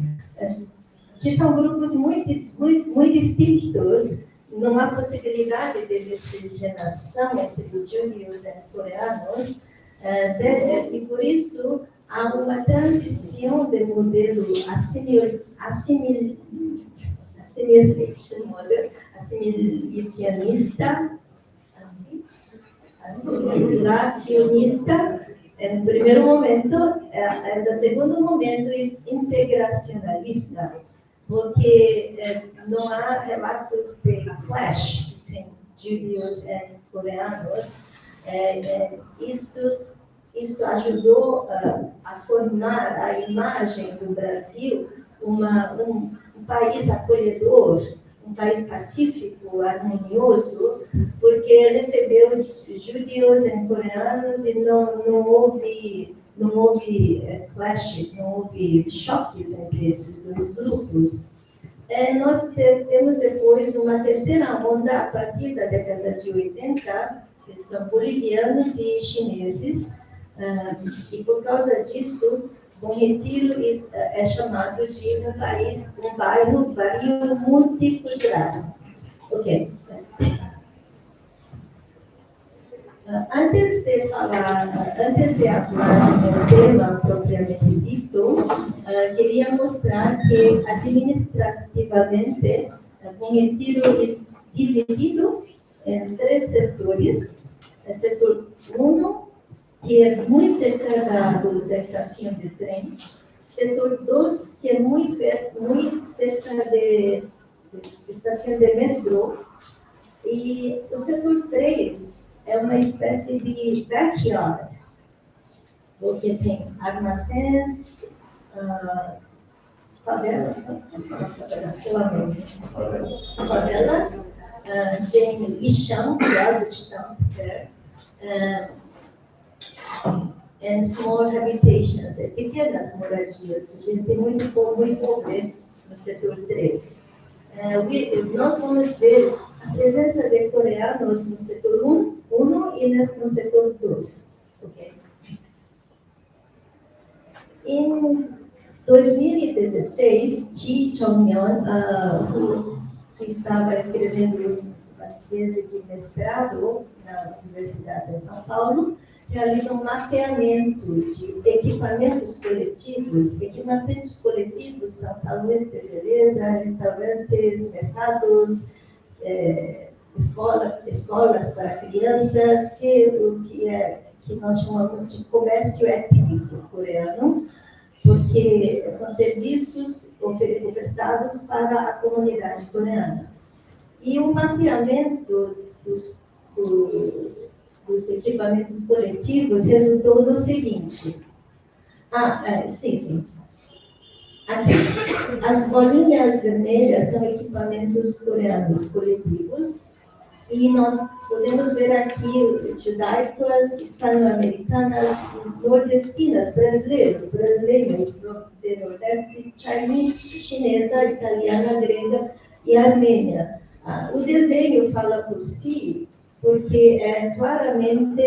que são grupos muito distintos. Não há possibilidade de miscigenação entre judeus e coreanos, e por isso há uma transição de modelo assimilacionista. No primeiro momento, no segundo momento, é integracionalista, porque não há relatos de clash entre judeus e coreanos. Isto ajudou a formar a imagem do Brasil um país acolhedor, um país pacífico, harmonioso, porque recebeu judeus e coreanos e não houve clashes, não houve choques entre esses 2 grupos. Nós temos depois uma terceira onda a partir da década de 80, que são bolivianos e chineses, e por causa disso, Bom Retiro é chamado de um bairro multicultural. Ok. Antes de falar do tema propriamente dito, queria mostrar que administrativamente Bom Retiro é dividido em 3 setores. Setor 1, que é muito cerca da estação de trem. Setor 2, que é muito cerca da estação de metrô. E o setor 3 é uma espécie de backyard, porque tem armazéns, favelas, tem lixão, garbage dump there, and small habitations, pequenas moradias. A gente tem muito pobre no setor 3. Nós vamos ver a presença de coreanos no setor 1 e no setor 2. Okay. Em 2016, Ji Chong-yeon, que estava escrevendo uma tese de mestrado na Universidade de São Paulo, realiza um mapeamento de equipamentos coletivos. Equipamentos coletivos são salões de beleza, restaurantes, mercados, escolas para crianças, que nós chamamos de comércio étnico coreano, porque são serviços ofertados para a comunidade coreana. E o mapeamento dos equipamentos coletivos resultou no seguinte. Sim. Aqui, as bolinhas vermelhas são equipamentos coreanos coletivos, e nós podemos ver aqui judaicas, hispano-americanas, nordestinas, brasileiros do Nordeste, chinesa, italiana, grega e armênia. O desenho fala por si, porque é claramente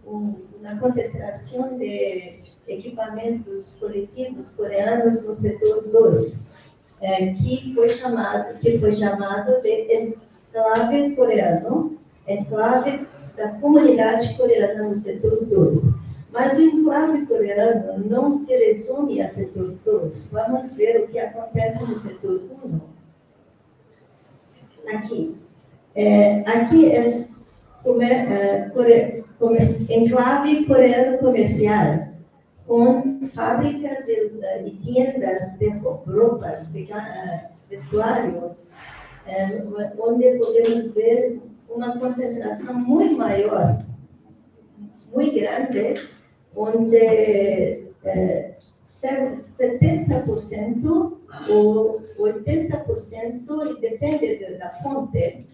uma concentração de equipamentos coletivos coreanos no setor 2, que foi chamado de enclave coreano, enclave da comunidade coreana no setor 2. Mas o enclave coreano não se resume a setor 2. Vamos ver o que acontece no setor 1. Aqui. Aqui é enclave coreano comercial, com fábricas e tiendas de roupas, de vestuário, onde podemos ver uma concentração muito maior, muito grande, onde 70% ou 80%, e depende da fonte,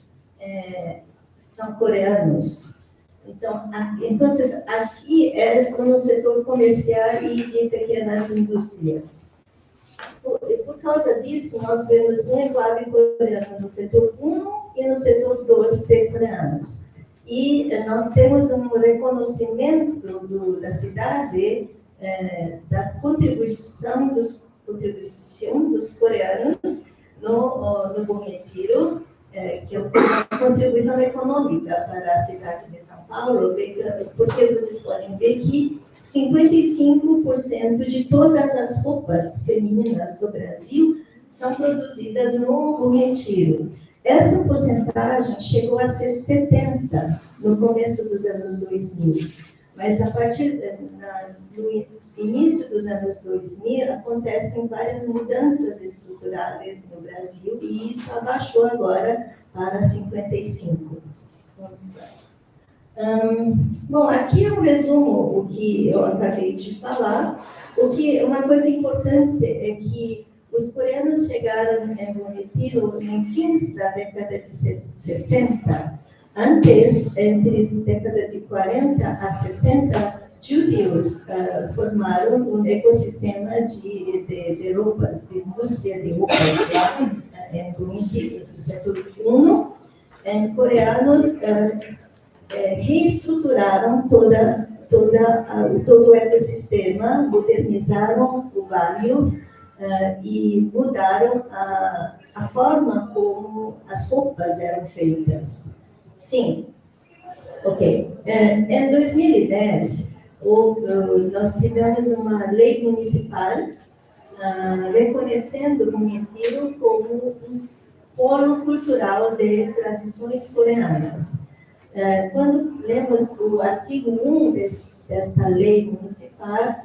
são coreanos. Então, aqui é no setor comercial e de pequenas indústrias. Por causa disso, nós vemos um enclave coreano no setor 1 e no setor 2 de coreanos. E nós temos um reconhecimento da cidade, da contribuição dos coreanos no Bom Retiro, que é uma contribuição econômica para a cidade de São Paulo, porque vocês podem ver que 55% de todas as roupas femininas do Brasil são produzidas no Bom Retiro. Essa porcentagem chegou a ser 70% no começo dos anos 2000, mas a partir do início dos anos 2000 acontecem várias mudanças estruturais no Brasil e isso abaixou agora para 55%. Vamos lá. Bom, aqui eu resumo o que eu acabei de falar. Uma coisa importante é que os coreanos chegaram em Bom Retiro em fins da década de 60. Antes, entre a década de 40 a 60, judeus formaram um ecossistema de roupa, de indústria de roupas lá em Bom Retiro, no setor 1. Coreanos reestruturaram todo o ecossistema, modernizaram o bairro e mudaram a forma como as roupas eram feitas. Sim. Ok. Em 2010, nós tivemos uma lei municipal reconhecendo o Bom Retiro como um polo cultural de tradições coreanas. Quando lemos o artigo 1 desta lei municipal,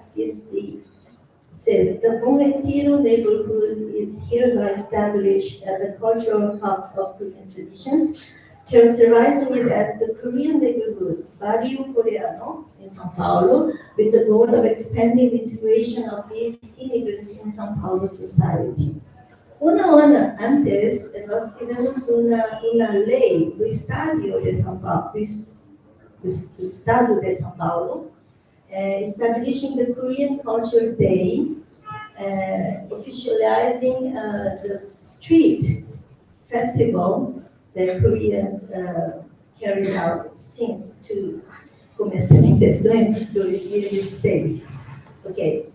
says, the Bom Retiro neighborhood is hereby established as a cultural hub of Korean traditions, characterizing it as the Korean neighborhood, Barrio Coreano, in São Paulo, with the goal of expanding the integration of these immigrants in São Paulo society. Uma ano antes, nós tivemos uma lei do Estado de São Paulo, do Estado de São Paulo, establishing the Korean Culture Day, officializing the street festival that Koreans carried out since começou em 2006. Okay.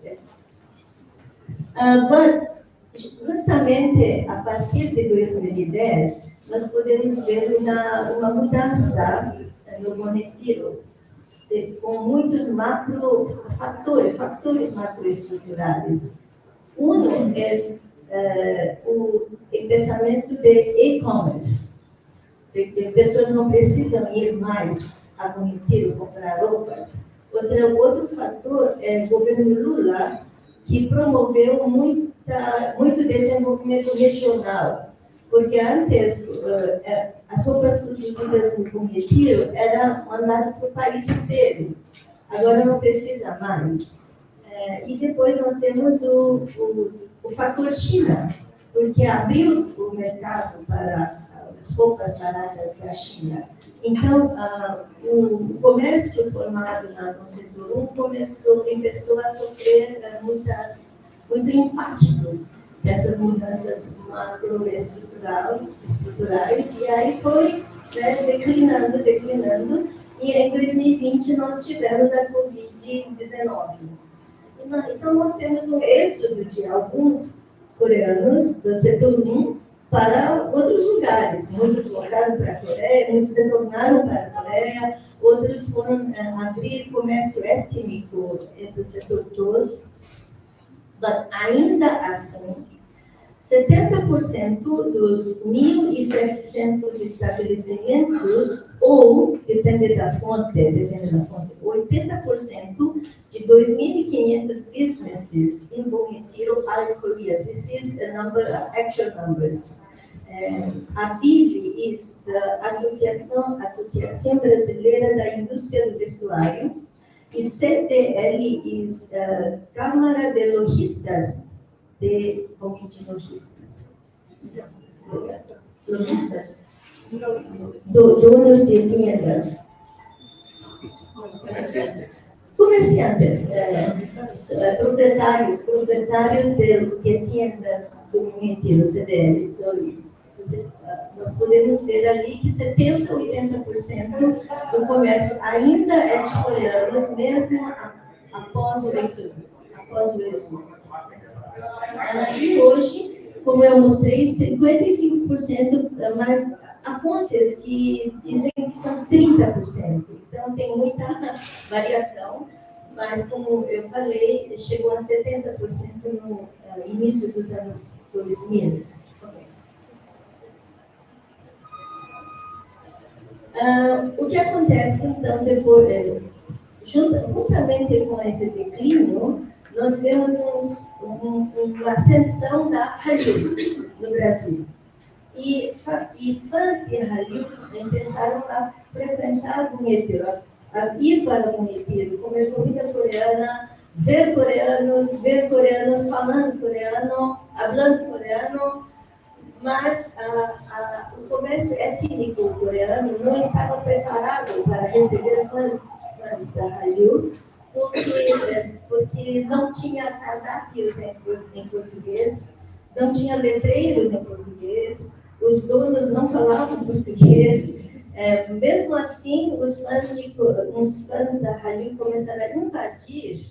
But justamente a partir de 2010, nós podemos ver uma mudança no Bom Retiro, com muitos fatores macroestruturais. Um é o pensamento de e-commerce, porque pessoas não precisam ir mais a Bom Retiro comprar roupas. Outro fator é o governo Lula, que promoveu muito desenvolvimento regional, porque antes as roupas produzidas no Bom Retiro eram mandadas para o país inteiro, agora não precisa mais. E depois nós temos o fator China, porque abriu o mercado para as roupas baratas da China. Então, o comércio formado no setor 1 começou a sofrer muito impacto dessas mudanças macroestruturais, e aí foi, né, declinando, e em 2020 nós tivemos a Covid-19. Então, nós temos um êxodo de alguns coreanos do setor 1 para outros lugares. Muitos voltaram para a Coreia, muitos retornaram para a Coreia, outros foram abrir comércio étnico do setor 2. Mas, ainda assim, 70% dos 1.700 estabelecimentos, ou, depende da fonte, 80% de 2.500 businesses in Bom Retiro are in Korea. This is a number of actual numbers. A BIV a Associação Brasileira da Indústria do Vestuário, e CTL Câmara de Lojistas de lojistas, donos de tiendas, comerciantes, proprietários de tiendas do Retiro, CDL. Nós podemos ver ali que 70% a 80% do comércio ainda é de coreanos, mesmo após o êxodo. E hoje, como eu mostrei, 55%, mas há fontes que dizem que são 30%. Então, tem muita variação, mas, como eu falei, chegou a 70% no início dos anos 2000. O que acontece, então, depois, juntamente com esse declínio, nós vemos uma ascensão da Hallyu no Brasil. E fãs de Hallyu começaram a frequentar Bom Retiro, a ir para Bom Retiro, comer comida coreana, ver coreanos falando coreano, falando coreano, mas o comércio étnico coreano não estava preparado para receber fãs da Hallyu, porque não tinha cardápios em português, não tinha letreiros em português, os donos não falavam português. Mesmo assim, os fãs da Hallyu começaram a invadir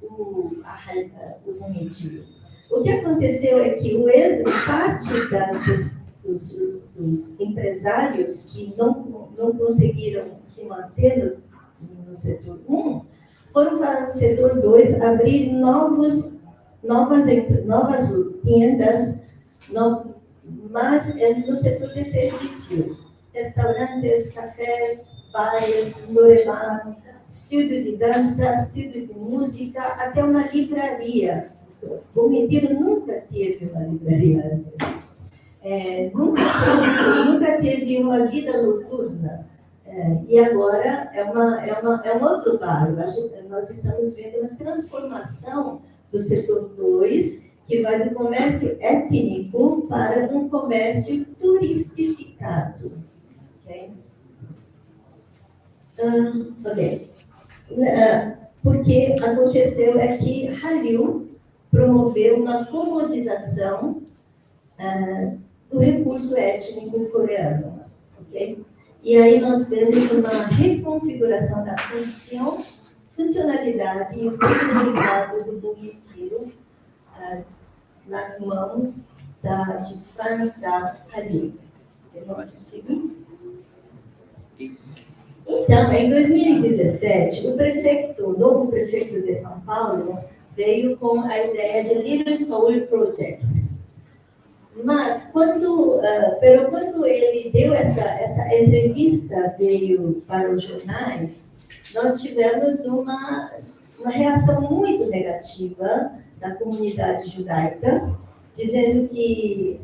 o Bom Retiro. O que aconteceu é que parte dos empresários que não conseguiram se manter no setor 1, foram para o setor 2 abrir novas tiendas, mas no setor de serviços, restaurantes, cafés, bares, norebar, estúdio de dança, estúdio de música, até uma livraria. Bom Retiro nunca teve uma livraria antes. Nunca teve uma vida noturna. E agora é um outro bairro. Nós estamos vendo uma transformação do setor 2, que vai do comércio étnico para um comércio turistificado. Porque aconteceu é que Hallyu promoveu uma comodização do recurso étnico coreano. E aí nós vemos uma reconfiguração da funcionalidade e o significado do Bom Retiro nas mãos de fãs da Hallyu. Vamos prosseguir? Então, em 2017, o novo prefeito de São Paulo veio com a ideia de Little Seoul Project. Mas, quando ele deu essa entrevista, veio para os jornais, nós tivemos uma reação muito negativa da comunidade judaica, dizendo que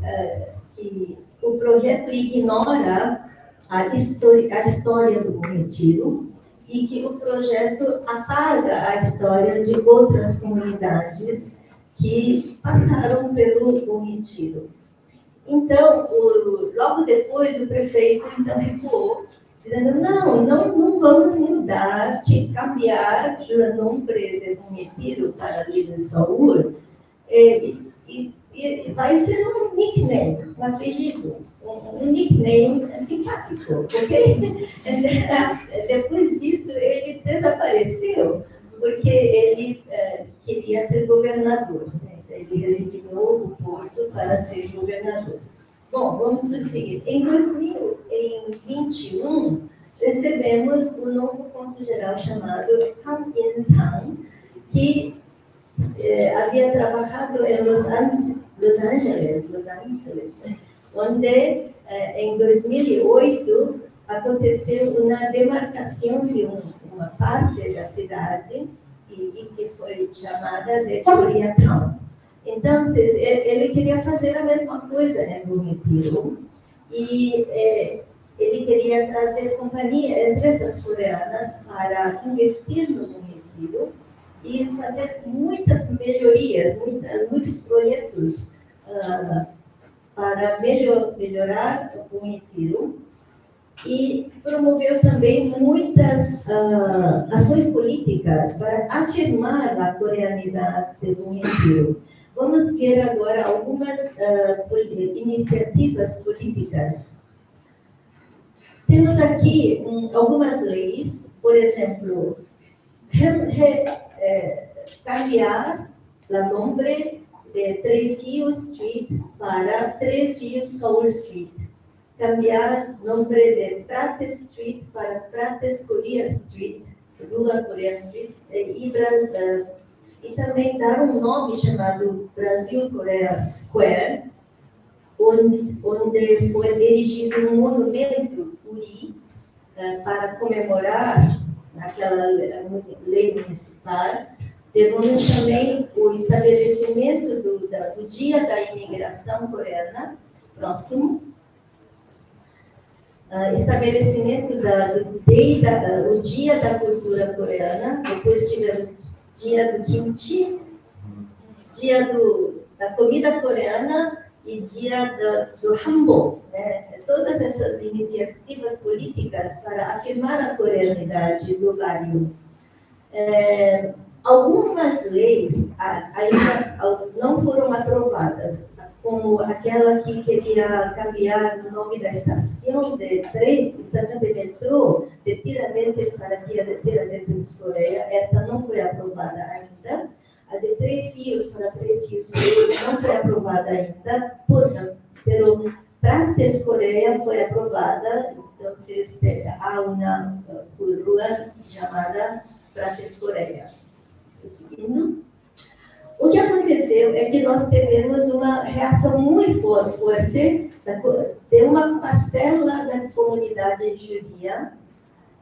o projeto ignora a história do Bom Retiro e que o projeto apaga a história de outras comunidades que passaram pelo Bom Retiro. Então, logo depois, o prefeito então recuou, dizendo, não vamos mudar, cambiar o nome de Bom Retiro para Livre Saúde, e vai ser um nickname, um apelido, um nickname simpático, ok? Depois disso, ele desapareceu, porque ele queria ser governador, né? Ele resignou o posto para ser governador. Bom, vamos prosseguir. Em 2021, recebemos um novo cônsul-geral chamado Han In-sang, que havia trabalhado em Los Angeles, onde em 2008 aconteceu uma demarcação de uma parte da cidade e que foi chamada de Koreatown. Então, ele queria fazer a mesma coisa em Bom Retiro e ele queria trazer empresas coreanas para investir no Bom Retiro e fazer muitas melhorias, muitos projetos para melhorar o Bom Retiro, e promoveu também muitas ações políticas para afirmar a coreanidade do Bom Retiro. Vamos ver agora algumas iniciativas políticas. Temos aqui algumas leis, por exemplo, cambiar o nome de Três Rios Street para Três Rios Soul Street. Cambiar o nome de Prates Street para Prates Korea Street, Rua Korea Street, e também dar um nome chamado Brasil Korea Square, onde foi erigido um monumento Uri para comemorar naquela lei municipal. Temos também o estabelecimento do Dia da Imigração Coreana, próximo. Estabelecimento do Dia da Cultura Coreana. Depois tivemos Dia do Kimchi, Dia da Comida Coreana e Dia do Hanbok, né? Todas essas iniciativas políticas para afirmar a coreanidade do bairro. Algumas leis ainda não foram aprovadas, como aquela que queria cambiar o nome da estação de trem, estação de metrô, de Tiradentes para Tiradentes Coreia. Esta não foi aprovada ainda. A de Três Rios para Três Rios não foi aprovada ainda, pero Prates Coreia foi aprovada. Então, há uma rua chamada Prates Coreia. Seguindo. O que aconteceu é que nós tivemos uma reação muito forte de uma parcela da comunidade judia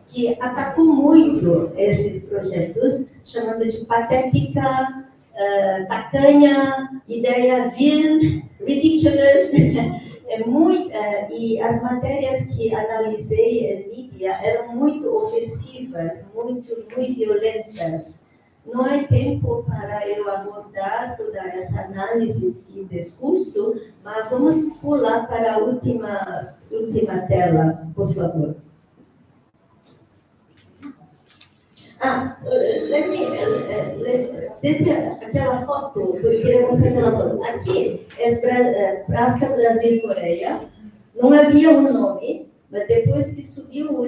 que atacou muito esses projetos, chamando de patética, tacanha, ideia vil, ridiculous. E as matérias que analisei em mídia eram muito ofensivas, muito violentas. Não há tempo para eu abordar toda essa análise de discurso, mas vamos pular para a última tela, por favor. Aquela foto, eu queria mostrar aquela foto. Aqui é Praça Brasil-Coreia. Não havia um nome, mas depois que subiu o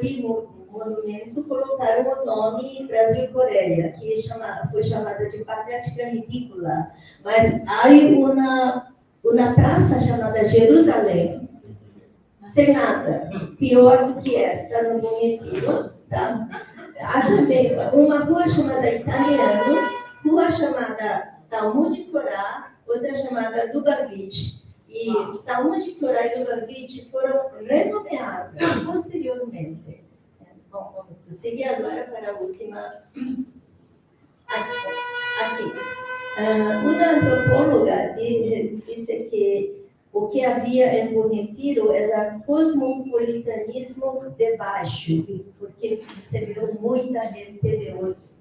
monumento, colocaram o nome Brasil-Coreia, que foi chamada de patética ridícula. Mas há uma praça chamada Jerusalém, sem nada, pior do que esta, no Bom Retiro, tá? Há também uma rua chamada Italianos, rua chamada Talmud Torá, outra chamada Lubavitch. E Talmud Torá e Lubavitch foram renomeadas posteriormente. Bom, vamos prosseguir agora para a última. Aqui. Uma antropóloga disse que o que havia em Bom Retiro era cosmopolitanismo de baixo, porque recebeu muita gente de outros.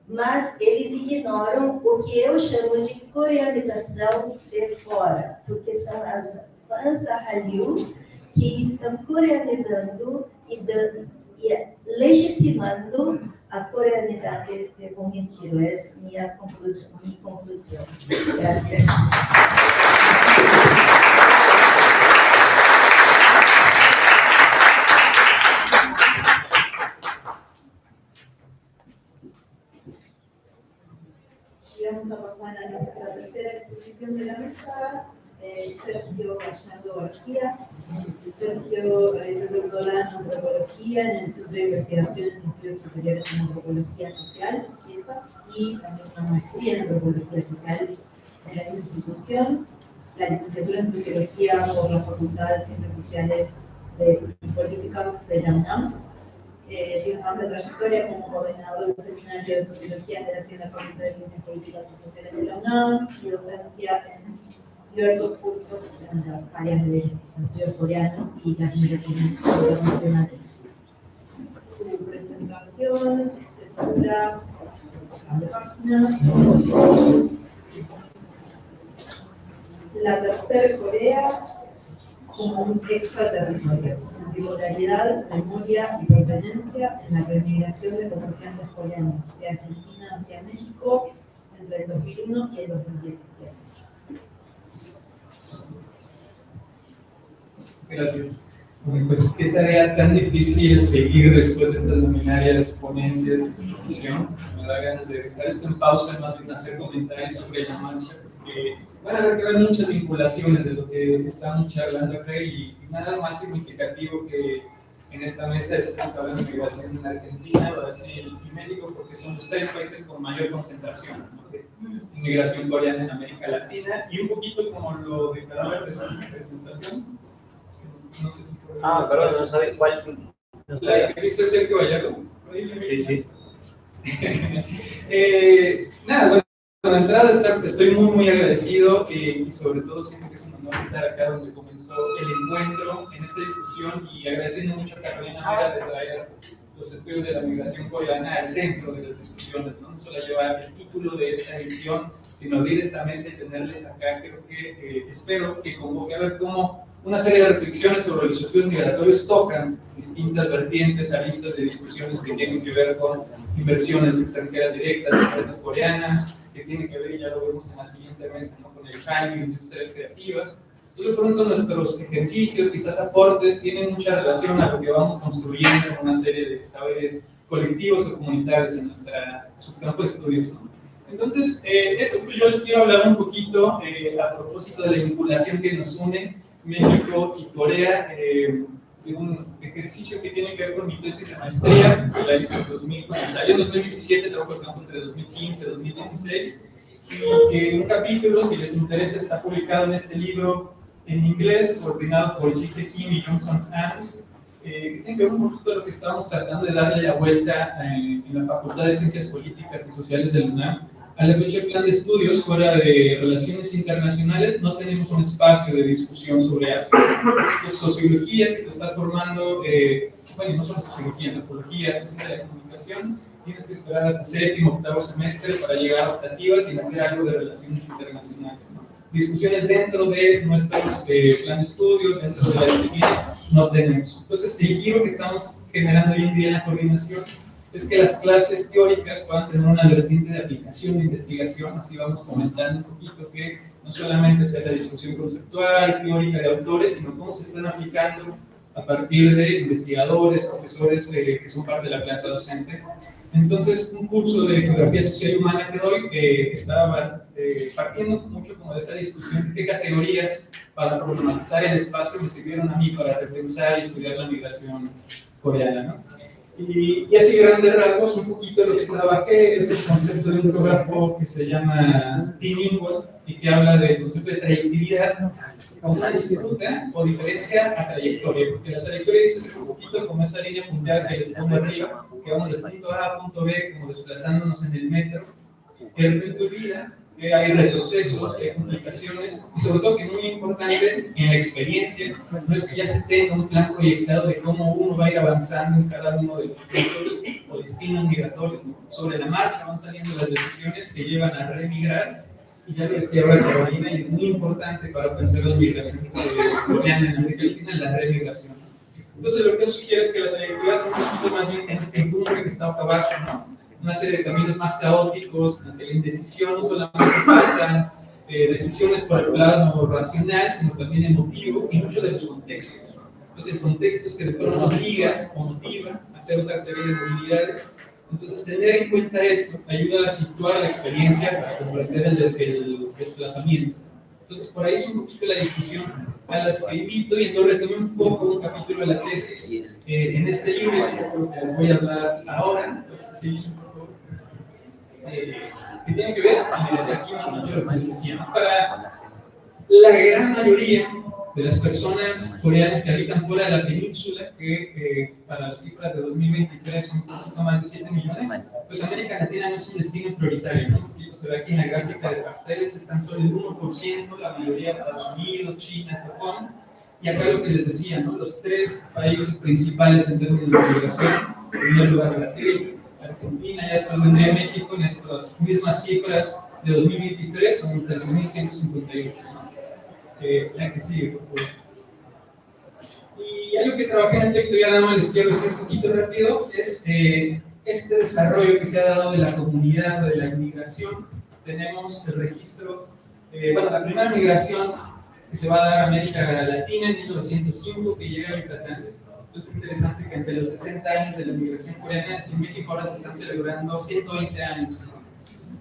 Mas eles ignoram o que eu chamo de coreanização de fora, porque são as fãs da Hallyu que estão coreanizando e legitimando a coreanidade de Bom Retiro. Essa é minha conclusão. Graças. Vamos a pasar a la tercera exposición de la mesa. Sergio Gallardo García. Sergio realiza el doctorado en antropología en el Centro de Investigaciones y Estudios Superiores en Antropología Social, CIESAS, y también una maestría en Antropología Social en la institución, la licenciatura en Sociología por la Facultad de Ciencias Sociales y Políticas de la UNAM. Tiene una amplia trayectoria como coordinador del Seminario de Sociología de la Facultad de Ciencias Políticas y Sociales de la UNAM y docencia en diversos cursos en las áreas de estudios coreanos y las migraciones internacionales. Su presentación se titula La Tercera Corea como un extraterritorio, bipolaridad, memoria y pertenencia en la remigración de comerciantes coreanos de Argentina hacia México entre el 2001 y el 2017. Gracias. Bueno, pues qué tarea tan difícil seguir después de estas luminarias ponencias de exposición. Me da ganas de dejar esto en pausa, más bien hacer comentarios sobre la marcha, porque van a haber que ver muchas vinculaciones de lo que estamos charlando acá y nada más significativo que en esta mesa estamos hablando de migración en Argentina, Brasil y México, porque son los tres países con mayor concentración, ¿no?, de inmigración coreana en América Latina, y un poquito como lo declaró en su presentación. No sé si perdón, no sabía cuál. La que dice Sergio Gallardo. Sí. Nada, bueno, de entrada estoy muy agradecido y sobre todo siento que es un honor estar acá donde comenzó el encuentro en esta discusión, y agradeciendo mucho a Carolina Mera de traer los estudios de la migración coreana al centro de las discusiones, ¿no? No solo llevar el título de esta edición, sino abrir esta mesa y tenerles acá. Creo que espero que convoque a ver cómo una serie de reflexiones sobre los estudios migratorios tocan distintas vertientes, aristas de discusiones que tienen que ver con inversiones extranjeras directas de empresas coreanas, que tienen que ver, y ya lo vemos en la siguiente mesa, ¿no?, con el cambio en industrias creativas. Entonces, de pronto nuestros ejercicios, quizás aportes, tienen mucha relación a lo que vamos construyendo en una serie de saberes colectivos o comunitarios en su campo de estudios, ¿no? Entonces, eso, pues yo les quiero hablar un poquito a propósito de la vinculación que nos une México y Corea, de un ejercicio que tiene que ver con mi tesis de maestría, que la hice en 2017, trabajo en campo entre 2015 y 2016, y que un capítulo, si les interesa, está publicado en este libro en inglés, coordinado por Ji-Tae Kim y Johnson Han, que tiene que ver un poquito de lo que estábamos tratando de darle la vuelta en la Facultad de Ciencias Políticas y Sociales de la UNAM. A la fecha, el plan de estudios fuera de relaciones internacionales no tenemos un espacio de discusión sobre Asia. Entonces, sociología, si te estás formando, bueno, no solo sociología, antropología, ciencia de la comunicación, tienes que esperar a tu séptimo, octavo semestre para llegar a optativas y meter algo de relaciones internacionales, ¿no? Discusiones dentro de nuestros plan de estudios, dentro de la disciplina, no tenemos. Entonces, el giro que estamos generando hoy en día en la coordinación es que las clases teóricas puedan tener una vertiente de aplicación de investigación. Así vamos comentando un poquito que no solamente sea la discusión conceptual, teórica de autores, sino cómo se están aplicando a partir de investigadores, profesores que son parte de la planta docente. Entonces, un curso de Geografía Social y Humana que doy estaba partiendo mucho como de esa discusión de qué categorías para problematizar el espacio me sirvieron a mí para repensar y estudiar la migración coreana, ¿no? Y así, grandes rasgos, un poquito lo que trabajé es el concepto de un geógrafo que se llama Tim Ingold y que habla del concepto de trayectividad como una disputa o diferencia a trayectoria, porque la trayectoria dice un poquito como esta línea punteada que les pongo arriba, que vamos de punto A a punto B, como desplazándonos en el metro, que de repente olvida que hay retrocesos, que hay complicaciones, y sobre todo que muy importante en la experiencia, no es que ya se tenga un plan proyectado de cómo uno va a ir avanzando en cada uno de los puntos o destinos migratorios, ¿no? Sobre la marcha van saliendo las decisiones que llevan a remigrar, y ya lo decía ahora Carolina, y es muy importante para pensar la migración coreana en América Latina, la remigración. Entonces lo que sugiere es que la trayectoria es un poquito más bien en este cumbre que está acá abajo, ¿no? Una serie de caminos más caóticos, ante la indecisión no solamente pasan decisiones por el plano racional, sino también emotivo y mucho de los contextos. Entonces el contexto es que de pronto obliga o motiva a hacer otra serie de movilidades. Entonces tener en cuenta esto ayuda a situar la experiencia para comprender el desplazamiento. Entonces por ahí es un poquito la discusión a las que invito, y entonces retomé un poco un capítulo de la tesis en este libro, y es un poco lo que les voy a hablar ahora. Entonces sí, que tiene que ver, aquí mucho lo que les decía, ¿no? Para la gran mayoría de las personas coreanas que habitan fuera de la península, que para las cifras de 2023 son un poco más de 7 millones, pues América Latina no es un destino prioritario, ¿no? Se ve aquí en la gráfica de pasteles, están solo el 1%, la mayoría Estados Unidos, China, Japón, y acá lo que les decía, ¿no? Los 3 países principales en términos de migración, en primer lugar Brasil, Argentina, y después vendría México, en estas mismas cifras de 2023 son 13.158, ¿no? La que sigue, por favor. Y algo que trabajé en el texto, ya nada más les quiero decir un poquito rápido, es este desarrollo que se ha dado de la comunidad, de la inmigración. Tenemos el registro, bueno, la primera migración que se va a dar a América Latina en 1905, que llega a Yucatán. Entonces es interesante que entre los 60 años de la migración coreana, en México ahora se están celebrando 120 años, ¿no?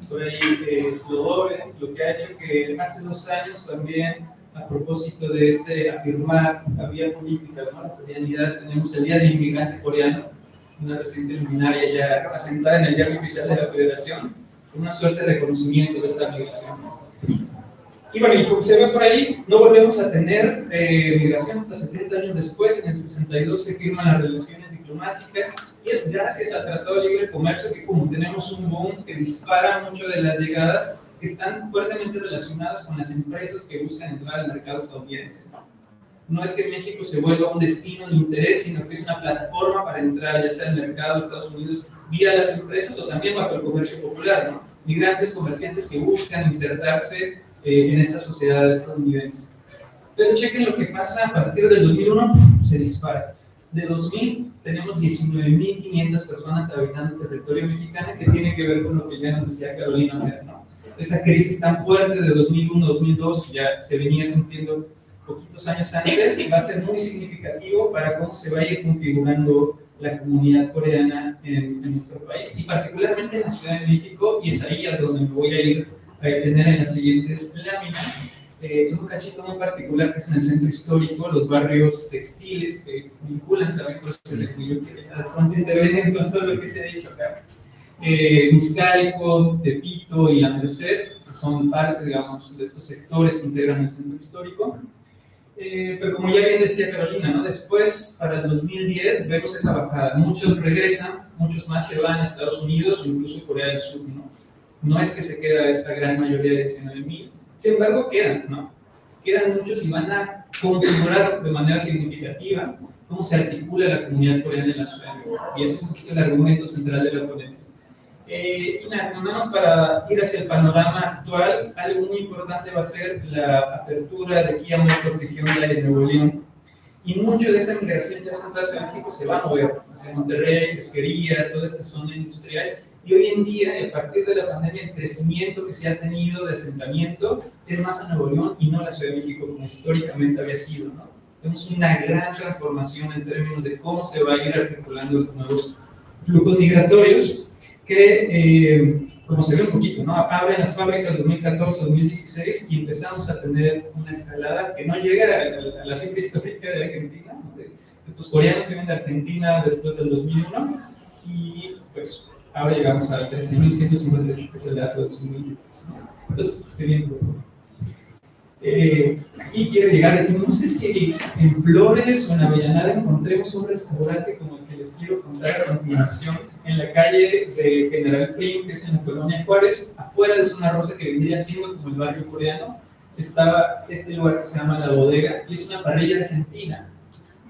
Por ahí lo doble, lo que ha hecho que hace 2 años también, a propósito de afirmar la vía política, ¿no? La coreanidad, tenemos el Día del Inmigrante Coreano, una reciente luminaria ya asentada en el diario oficial de la Federación, una suerte de reconocimiento de esta migración. Y bueno, y como se ve por ahí, no volvemos a tener migración hasta 70 años después. En el 62 se firman las relaciones diplomáticas, y es gracias al Tratado de Libre Comercio que, como tenemos un boom que dispara mucho de las llegadas, que están fuertemente relacionadas con las empresas que buscan entrar al mercado estadounidense. No es que México se vuelva un destino de interés, sino que es una plataforma para entrar, ya sea al mercado de Estados Unidos vía las empresas o también bajo el comercio popular, ¿no? Migrantes, comerciantes que buscan insertarse en esta sociedad estadounidense. Pero chequen lo que pasa a partir del 2001, se dispara. De 2000 tenemos 19.500 personas habitando el territorio mexicano, que tiene que ver con lo que ya nos decía Carolina, ¿no? Esa crisis tan fuerte de 2001-2002, que ya se venía sintiendo poquitos años antes, y va a ser muy significativo para cómo se va a ir configurando la comunidad coreana en nuestro país, y particularmente en la Ciudad de México, y es ahí a donde me voy a ir a detener en las siguientes láminas. En un cachito muy particular que es en el centro histórico, los barrios textiles que vinculan también, por eso se incluyó que de pronto intervienen con todo lo que se ha dicho acá. Mixcalco, Tepito y La Merced, que son parte, digamos, de estos sectores que integran el centro histórico. Pero como ya bien decía Carolina, ¿no? Después, para el 2010, vemos esa bajada. Muchos regresan, muchos más se van a Estados Unidos o incluso Corea del Sur, ¿no? No es que se queda esta gran mayoría de 19.000, sin embargo quedan, ¿no? Quedan muchos y van a configurar de manera significativa cómo se articula la comunidad coreana en la Ciudad de México. Y ese es un poquito el argumento central de la ponencia. Y nada más para ir hacia el panorama actual, algo muy importante va a ser la apertura de Kia Motors y Hyundai de Nuevo León. Y mucho de esa migración ya central de México se va a mover hacia Monterrey, pesquería, toda esta zona industrial. Y hoy en día, a partir de la pandemia, el crecimiento que se ha tenido de asentamiento es más a Nuevo León y no a la Ciudad de México, como históricamente había sido, ¿no? Tenemos una gran transformación en términos de cómo se va a ir articulando los nuevos flujos migratorios, que, como se ve un poquito, ¿no? Abren las fábricas 2014-2016 y empezamos a tener una escalada que no llega a la cifra histórica de Argentina, ¿no? De estos coreanos que vienen de Argentina después del 2001, y pues ahora llegamos a 13.158, que es el dato de 2023, ¿no? Entonces, sería importante. Aquí quiero llegar, no sé si en Flores o en Avellaneda encontremos un restaurante como el que les quiero contar a continuación, en la calle de General Prim, que es en la colonia Juárez, afuera de Zona Rosa, que vendría siendo como el barrio coreano, estaba este lugar que se llama La Bodega, y es una parrilla argentina.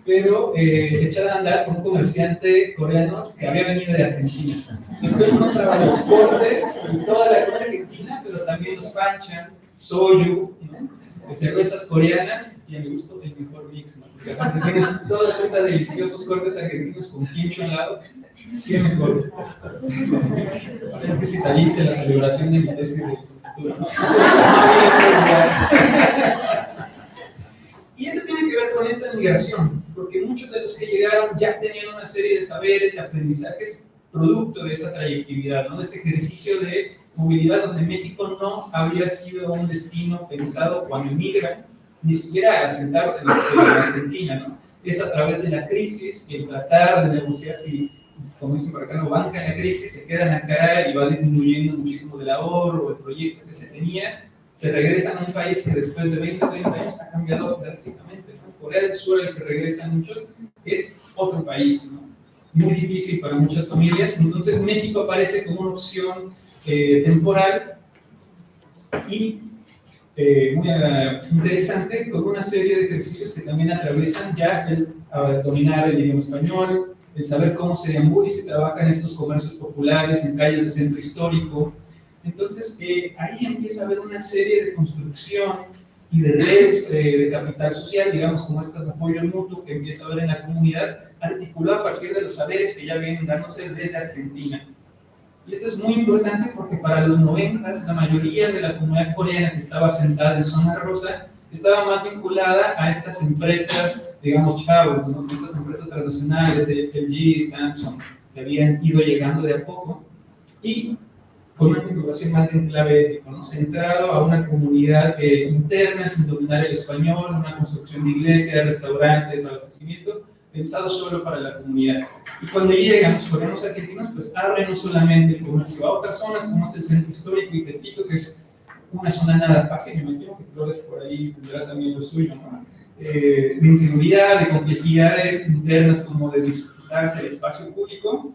pero echada a andar por un comerciante coreano que había venido de Argentina. Entonces todo encontraba los cortes y toda la comida argentina, pero también los panchan, soyu, ¿no? Cervezas coreanas, y a mi gusto el mejor mix, ¿no? Porque aparte tienes toda sorta de deliciosos cortes argentinos con kimchi al lado. ¿Qué mejor? Tengo que especialice en la celebración de mi tesis de licenciatura, ¿no? Y eso tiene que ver con esta migración, porque muchos de los que llegaron ya tenían una serie de saberes y aprendizajes producto de esa trayectoria, ¿no? De ese ejercicio de movilidad donde México no había sido un destino pensado cuando emigran, ni siquiera a asentarse en Argentina, ¿no? Es a través de la crisis, el tratar de negociar si, como dicen por acá, no bancan la crisis, se quedan acá y va disminuyendo muchísimo del ahorro o el proyecto que se tenía, se regresan a un país que después de 20 o 30 años ha cambiado drásticamente, ¿no? Corea del Sur, al que regresan muchos, es otro país, ¿no? Muy difícil para muchas familias. Entonces México aparece como una opción temporal y muy interesante, con una serie de ejercicios que también atraviesan ya el dominar el idioma español, el saber cómo se deambula y se trabaja en estos comercios populares, en calles de centro histórico. Entonces ahí empieza a haber una serie de construcción y de redes de capital social, digamos, como estos apoyos mutuos que empieza a haber en la comunidad, articulado a partir de los saberes que ya vienen dándose desde Argentina. Y esto es muy importante porque para los 90 la mayoría de la comunidad coreana que estaba asentada en zona rosa estaba más vinculada a estas empresas, digamos, chavos, ¿no? Estas empresas tradicionales, LG, Samsung, que habían ido llegando de a poco, y con una vinculación más en clave ético, ¿no? Centrado a una comunidad interna, sin dominar el español, una construcción de iglesias, restaurantes, abastecimiento, pensado solo para la comunidad. Y cuando llegan los coreanos argentinos, pues abren no solamente el comercio a otras zonas, como es el centro histórico y Tepito, que es una zona nada fácil, me imagino que Flores por ahí tendrá también lo suyo, ¿no? De inseguridad, de complejidades internas, como de disputarse el espacio público,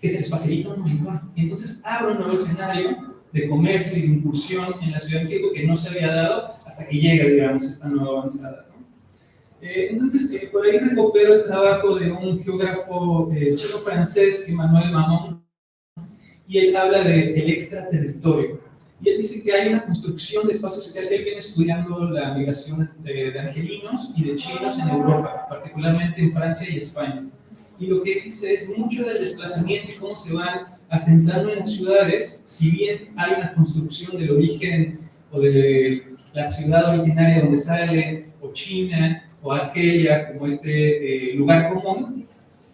que se les facilita un montón. Y entonces abre un nuevo escenario de comercio y de incursión en la Ciudad de México que no se había dado hasta que llega, digamos, esta nueva avanzada, ¿no? Entonces, por ahí recupero el trabajo de un geógrafo chino-francés, Emmanuel Mamon, y él habla del extraterritorio. Y él dice que hay una construcción de espacio social. Él viene estudiando la migración de argelinos y de chinos en Europa, particularmente en Francia y España. Y lo que dice es mucho del desplazamiento y cómo se van asentando en las ciudades, si bien hay una construcción del origen o de la ciudad originaria donde sale, o China, o Argelia, como este lugar común,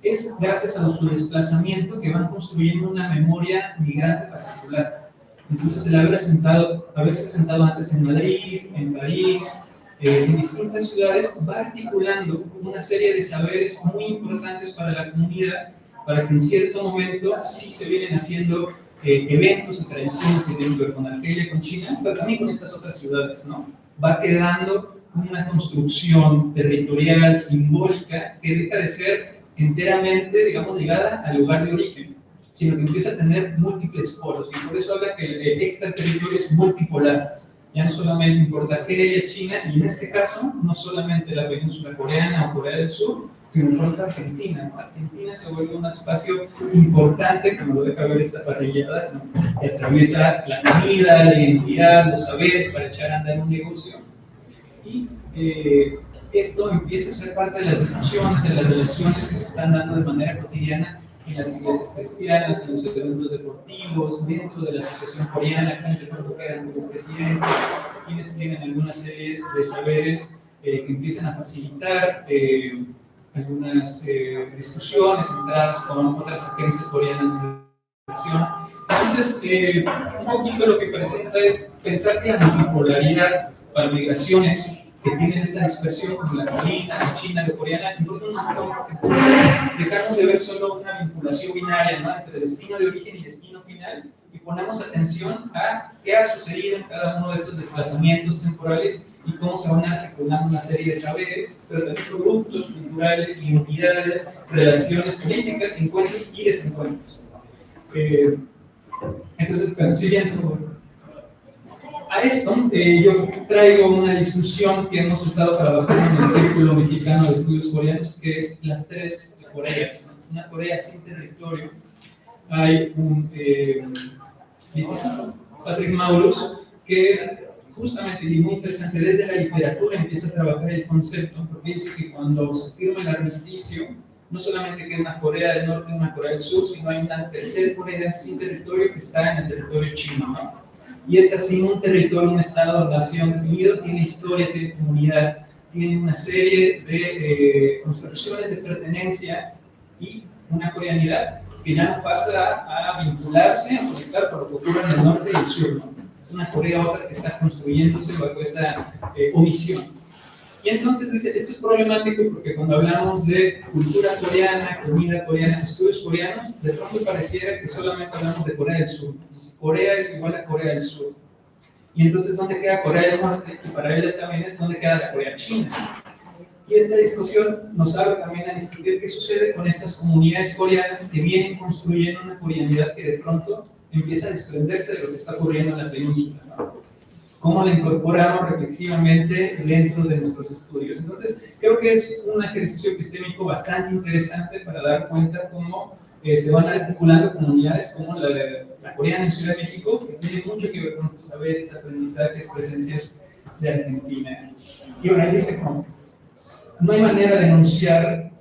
es gracias a su desplazamiento que van construyendo una memoria migrante particular. Entonces el haberse asentado antes en Madrid, en París, en distintas ciudades, va articulando una serie de saberes muy importantes para la comunidad, para que en cierto momento sí se vienen haciendo eventos y tradiciones que tienen que ver con Argelia, con China, pero también con estas otras ciudades, ¿no? Va quedando una construcción territorial, simbólica, que deja de ser enteramente, digamos, ligada al lugar de origen, sino que empieza a tener múltiples polos, y por eso habla que el extraterritorio es multipolar. Ya no solamente importa Argelia, China, y en este caso, no solamente la península coreana o Corea del Sur, sino importa Argentina, ¿no? Argentina se vuelve un espacio importante, como lo deja ver esta parrillada, ¿no? Que atraviesa la comida, la identidad, los saberes para echar a andar un negocio. Y esto empieza a ser parte de las discusiones, de las relaciones que se están dando de manera cotidiana en las iglesias cristianas, en los eventos deportivos, dentro de la Asociación Coreana, quienes recuerdo que eran como presidentes, quienes tienen alguna serie de saberes que empiezan a facilitar algunas discusiones centradas con otras agencias coreanas de migración. Entonces, un poquito lo que presenta es pensar que la multipolaridad para migraciones que tienen esta dispersión como la china, la coreana, importa un montón, porque dejamos de ver solo una vinculación binaria, ¿no? Entre destino de origen y destino final, y ponemos atención a qué ha sucedido en cada uno de estos desplazamientos temporales y cómo se van articulando una serie de saberes, pero también productos culturales, identidades, relaciones políticas, encuentros y desencuentros. Entonces, siguiendo. a esto, yo traigo una discusión que hemos estado trabajando en el Círculo Mexicano de Estudios Coreanos, que es las tres Coreas, ¿no? Una Corea sin territorio. Hay un Patrick Maurus que justamente, y muy interesante, desde la literatura empieza a trabajar el concepto, porque dice que cuando se firma el armisticio, no solamente queda una Corea del Norte y una Corea del Sur, sino hay una tercera Corea sin territorio que está en el territorio chino, ¿no? Y esta sin un territorio, un estado-nación definido, tiene historia, tiene comunidad, tiene una serie de construcciones de pertenencia y una coreanidad que ya no pasa a vincularse, a conectar con lo que ocurre en el norte y el sur, ¿no? Es una Corea otra que está construyéndose bajo esta omisión. Y entonces dice, esto es problemático porque cuando hablamos de cultura coreana, comida coreana, estudios coreanos, de pronto pareciera que solamente hablamos de Corea del Sur. Entonces, Corea es igual a Corea del Sur. Y entonces, ¿dónde queda Corea del Norte? Y para él también es dónde queda la Corea China. Y esta discusión nos abre también a discutir qué sucede con estas comunidades coreanas que vienen construyendo una coreanidad que de pronto empieza a desprenderse de lo que está ocurriendo en la península, ¿no? Cómo la incorporamos reflexivamente dentro de nuestros estudios. Entonces, creo que es un ejercicio epistémico bastante interesante para dar cuenta cómo se van articulando comunidades como la coreana en Ciudad de México, que tiene mucho que ver con nuestros saberes, aprendizajes, presencias de Argentina. Y bueno, él dice como, no hay manera de enunciar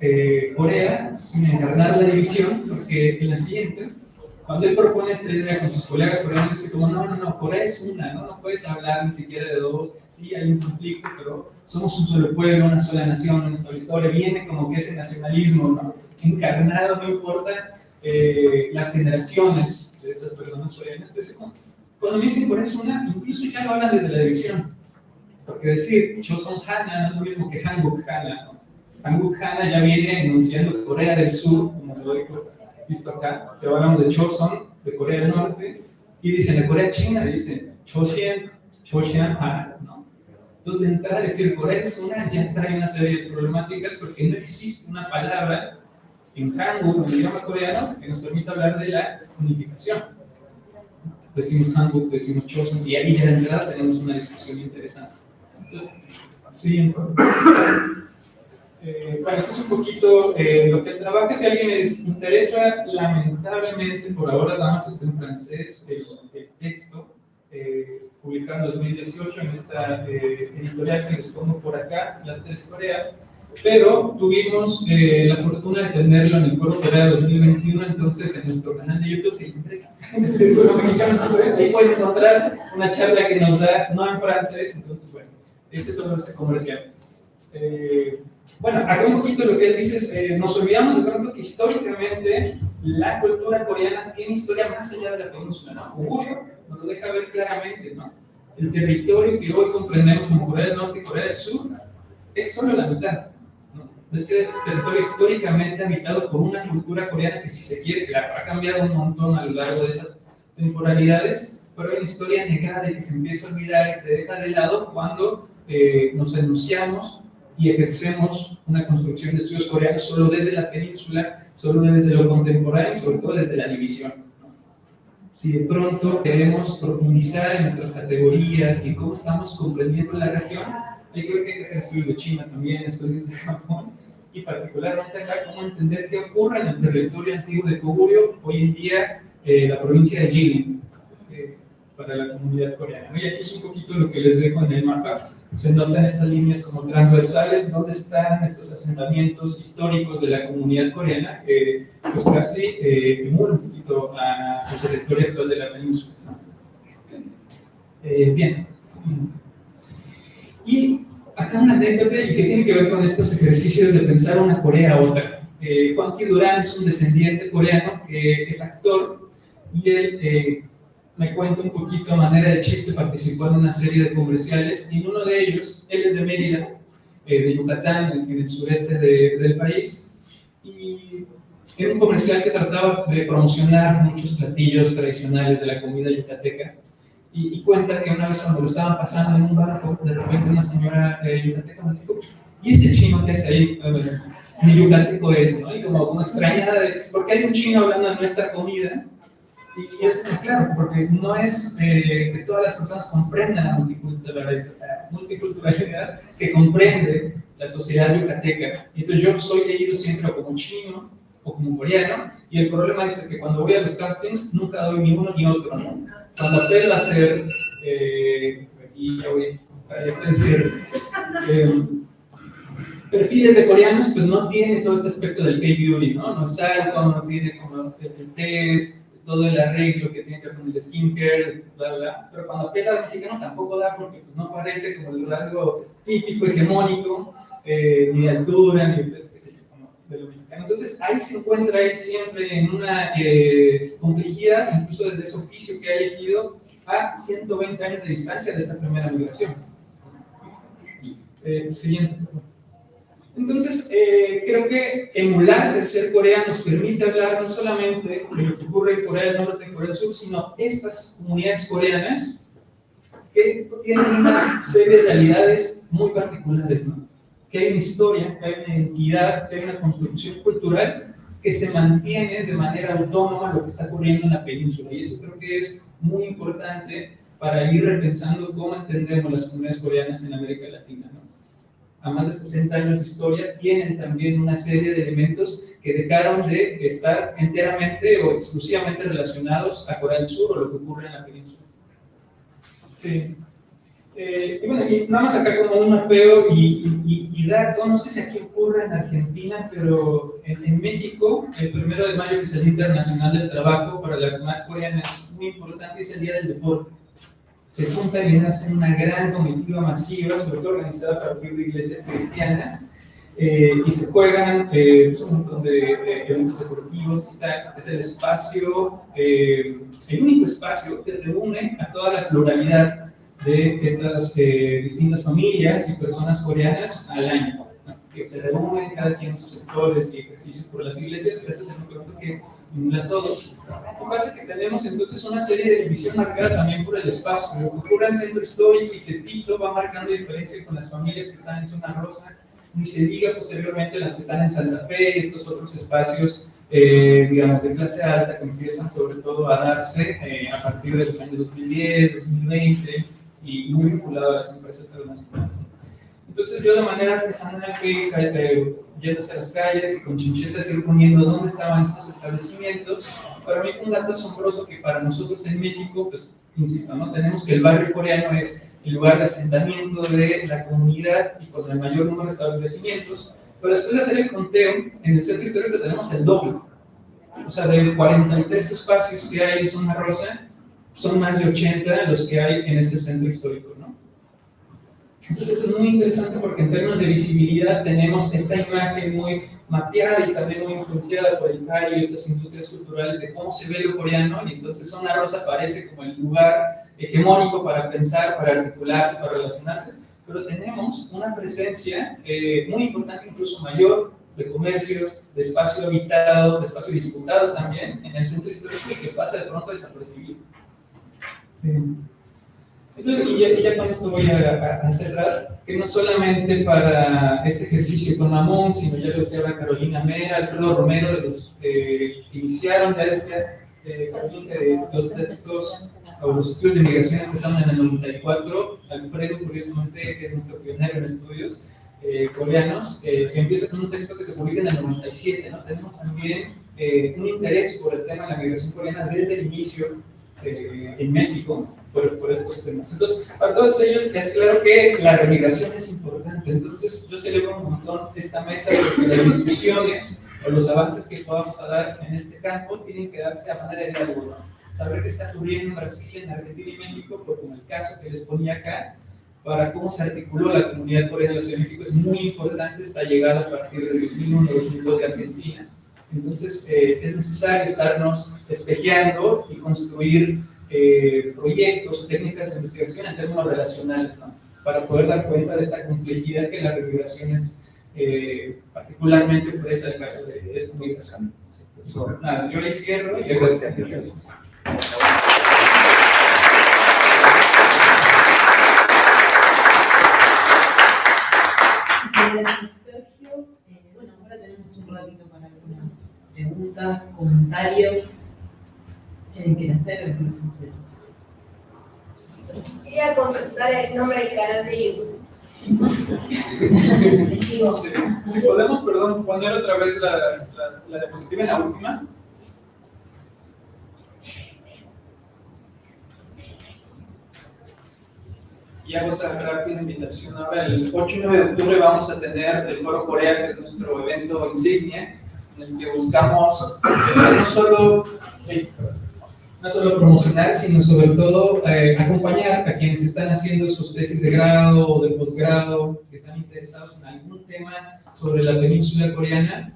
Corea sin encarnar la división, porque en la siguiente, cuando él propone esta idea con sus colegas coreanos, dice como, no, Corea es una, no puedes hablar ni siquiera de dos, sí hay un conflicto, pero somos un solo pueblo, una sola nación, una sola historia, viene como que ese nacionalismo, ¿no? Encarnado, no importa las generaciones de estas personas coreanas. Entonces, cuando me dicen Corea es una, incluso ya lo hablan desde la división, porque decir Choson Hana no es lo mismo que Hanguk Hana, ¿no? Hanguk Hana ya viene enunciando Corea del Sur, como lo dijo visto acá, si hablamos de Choson, de Corea del Norte, y dicen de Corea China, dicen Chosian Han, ¿no? Entonces, de entrada, decir Corea es una, ya trae una serie de problemáticas porque no existe una palabra en Hangul, en el idioma coreano, que nos permita hablar de la unificación. Decimos Hangul, decimos Choson, y ahí ya de entrada tenemos una discusión interesante. Entonces, sí, bueno, esto es un poquito lo que trabaja. Si a alguien les interesa, lamentablemente por ahora nada más está en francés el texto, publicado en 2018 en esta editorial que les pongo por acá, Las Tres Coreas, pero tuvimos la fortuna de tenerlo en el Foro Corea 2021, entonces en nuestro canal de YouTube, si les interesa, en el Círculo Mexicano, ahí pueden encontrar una charla que nos da, no en francés, entonces bueno, ese es solo este comercial. Bueno, acá un poquito lo que él dice es, nos olvidamos de pronto que históricamente la cultura coreana tiene historia más allá de la península, ¿no? Goguryeo nos lo deja ver claramente, ¿no? El territorio que hoy comprendemos como Corea del Norte y Corea del Sur es solo la mitad, ¿no? Este territorio históricamente habitado por una cultura coreana que, si se quiere, claro, ha cambiado un montón a lo largo de esas temporalidades, pero hay una historia negada y que se empieza a olvidar y se deja de lado cuando nos enunciamos y ejercemos una construcción de estudios coreanos solo desde la península, solo desde lo contemporáneo y sobre todo desde la división, ¿no? Si de pronto queremos profundizar en nuestras categorías y cómo estamos comprendiendo la región, hay que hacer estudios de China también, estudios de Japón, y particularmente acá cómo entender qué ocurre en el territorio antiguo de Goguryeo, hoy en día la provincia de Jilin, para la comunidad coreana. Y aquí es un poquito lo que les dejo en el mapa. Se notan estas líneas como transversales, donde están estos asentamientos históricos de la comunidad coreana, que pues casi emulan un poquito al territorio actual de la península, ¿no? Bien. Y acá una anécdota y que tiene que ver con estos ejercicios de pensar una Corea a otra. Juan Ki Durán es un descendiente coreano que es actor y él me cuenta un poquito a manera de chiste, participó en una serie de comerciales y en uno de ellos, él es de Mérida, de Yucatán, en el sureste del país, y era un comercial que trataba de promocionar muchos platillos tradicionales de la comida yucateca, y cuenta que una vez cuando lo estaban pasando en un barco, de repente una señora yucateca me dijo, ¿y ese chino que hace ahí? Ni yucateco es, ¿no? Y como extrañada, porque hay un chino hablando de nuestra comida. Y es claro, porque no es que todas las personas comprendan la multiculturalidad que comprende la sociedad yucateca. Entonces yo soy leído siempre o como chino o como coreano, y el problema es que cuando voy a los castings nunca doy ni uno ni otro, ¿no? Cuando apelo a hacer, aquí ya voy a decir, perfiles de coreanos, pues no tiene todo este aspecto del K-beauty, ¿no? No es alto, no tiene como el test, todo el arreglo que tiene que ver con el skincare, bla, bla. Pero cuando apela al mexicano tampoco da, porque pues, no parece como el rasgo típico, hegemónico, ni de altura, ni pues, qué sé yo, como de lo mexicano. Entonces ahí se encuentra él siempre en una complejidad, incluso desde ese oficio que ha elegido, a 120 años de distancia de esta primera migración. Siguiente. Entonces, creo que emular el ser coreano nos permite hablar no solamente de lo que ocurre en Corea del Norte y Corea del Sur, sino estas comunidades coreanas que tienen una serie de realidades muy particulares, ¿no? Que hay una historia, que hay una identidad, que hay una construcción cultural que se mantiene de manera autónoma lo que está ocurriendo en la península. Y eso creo que es muy importante para ir repensando cómo entendemos las comunidades coreanas en América Latina, ¿no? A más de 60 años de historia, tienen también una serie de elementos que dejaron de estar enteramente o exclusivamente relacionados a Corea del Sur o lo que ocurre en la península. Sí. Y bueno, y nada más acá como un mapeo y dato, no sé si aquí ocurre en Argentina, pero en México, el 1 de mayo, que es el Día Internacional del Trabajo, para la comunidad coreana es muy importante, es el Día del Deporte. Se juntan y hacen una gran comitiva masiva, sobre todo organizada a partir de iglesias cristianas, y se juegan un montón de eventos deportivos y tal. Es el espacio, el único espacio que reúne a toda la pluralidad de estas distintas familias y personas coreanas al año, ¿no? Que se reúnen cada quien en sus sectores y ejercicios por las iglesias, pero este es el encuentro que une a todos. Lo que pasa es que tenemos entonces una serie de división marcada también por el espacio. Lo que ocurre en el centro histórico y que Tito va marcando diferencia con las familias que están en zona rosa, ni se diga posteriormente las que están en Santa Fe y estos otros espacios, digamos, de clase alta que empiezan sobre todo a darse a partir de los años 2010, 2020 y muy vinculado a las empresas transnacionales. Entonces yo de manera artesanal fui yendo a las calles y con chinchetas ir poniendo dónde estaban estos establecimientos. Para mí fue un dato asombroso que para nosotros en México, pues, insisto, ¿no? Tenemos que el barrio coreano es el lugar de asentamiento de la comunidad y con el mayor número de establecimientos, pero después de hacer el conteo, en el centro histórico tenemos el doble. O sea, de 43 espacios que hay en zona rosa, son más de 80 los que hay en este centro histórico, ¿no? Entonces es muy interesante porque en términos de visibilidad tenemos esta imagen muy mapeada y también muy influenciada por el CAI y estas industrias culturales de cómo se ve lo coreano, y entonces Zona Rosa parece como el lugar hegemónico para pensar, para articularse, para relacionarse, pero tenemos una presencia muy importante, incluso mayor, de comercios, de espacio habitado, de espacio disputado también en el centro histórico y que pasa de pronto desapercibido. Sí. Entonces, y ya con esto voy a cerrar, que no solamente para este ejercicio con Mamón, sino ya lo decía Carolina Mera, Alfredo Romero, de los que iniciaron, ya decía los textos o los estudios de migración empezaron en el 94, Alfredo, curiosamente, que es nuestro pionero en estudios coreanos, empieza con un texto que se publica en el 97, ¿no? Tenemos también un interés por el tema de la migración coreana desde el inicio en México, por estos temas. Entonces, para todos ellos es claro que la remigración es importante. Entonces, yo celebro un montón esta mesa porque las discusiones o los avances que podamos dar en este campo tienen que darse a manera de diálogo, ¿no? Saber qué está ocurriendo en Brasil, en Argentina y México, porque en el caso que les ponía acá, para cómo se articuló la comunidad coreana en la Ciudad de México, es muy importante esta llegada a partir de 2001, 2002 de Argentina. Entonces, es necesario estarnos espejeando y construir proyectos o técnicas de investigación en términos relacionales, ¿no? Para poder dar cuenta de esta complejidad que las migraciones particularmente ofrece el caso de esta migración. Entonces, nada, yo ahí cierro y agradezco a todos. Gracias, Sergio. Bueno, ahora tenemos un ratito para algunas preguntas, comentarios. quiere hacer el próximo de los... Quería consultar el nombre del canal de YouTube. Si podemos, perdón, poner otra vez la diapositiva en la última. Y hago otra rápida invitación. Ahora, el 8 y 9 de octubre vamos a tener el Foro Corea, que es nuestro evento insignia, en el que buscamos no solo promocionar, sino sobre todo acompañar a quienes están haciendo sus tesis de grado o de posgrado, que están interesados en algún tema sobre la península coreana,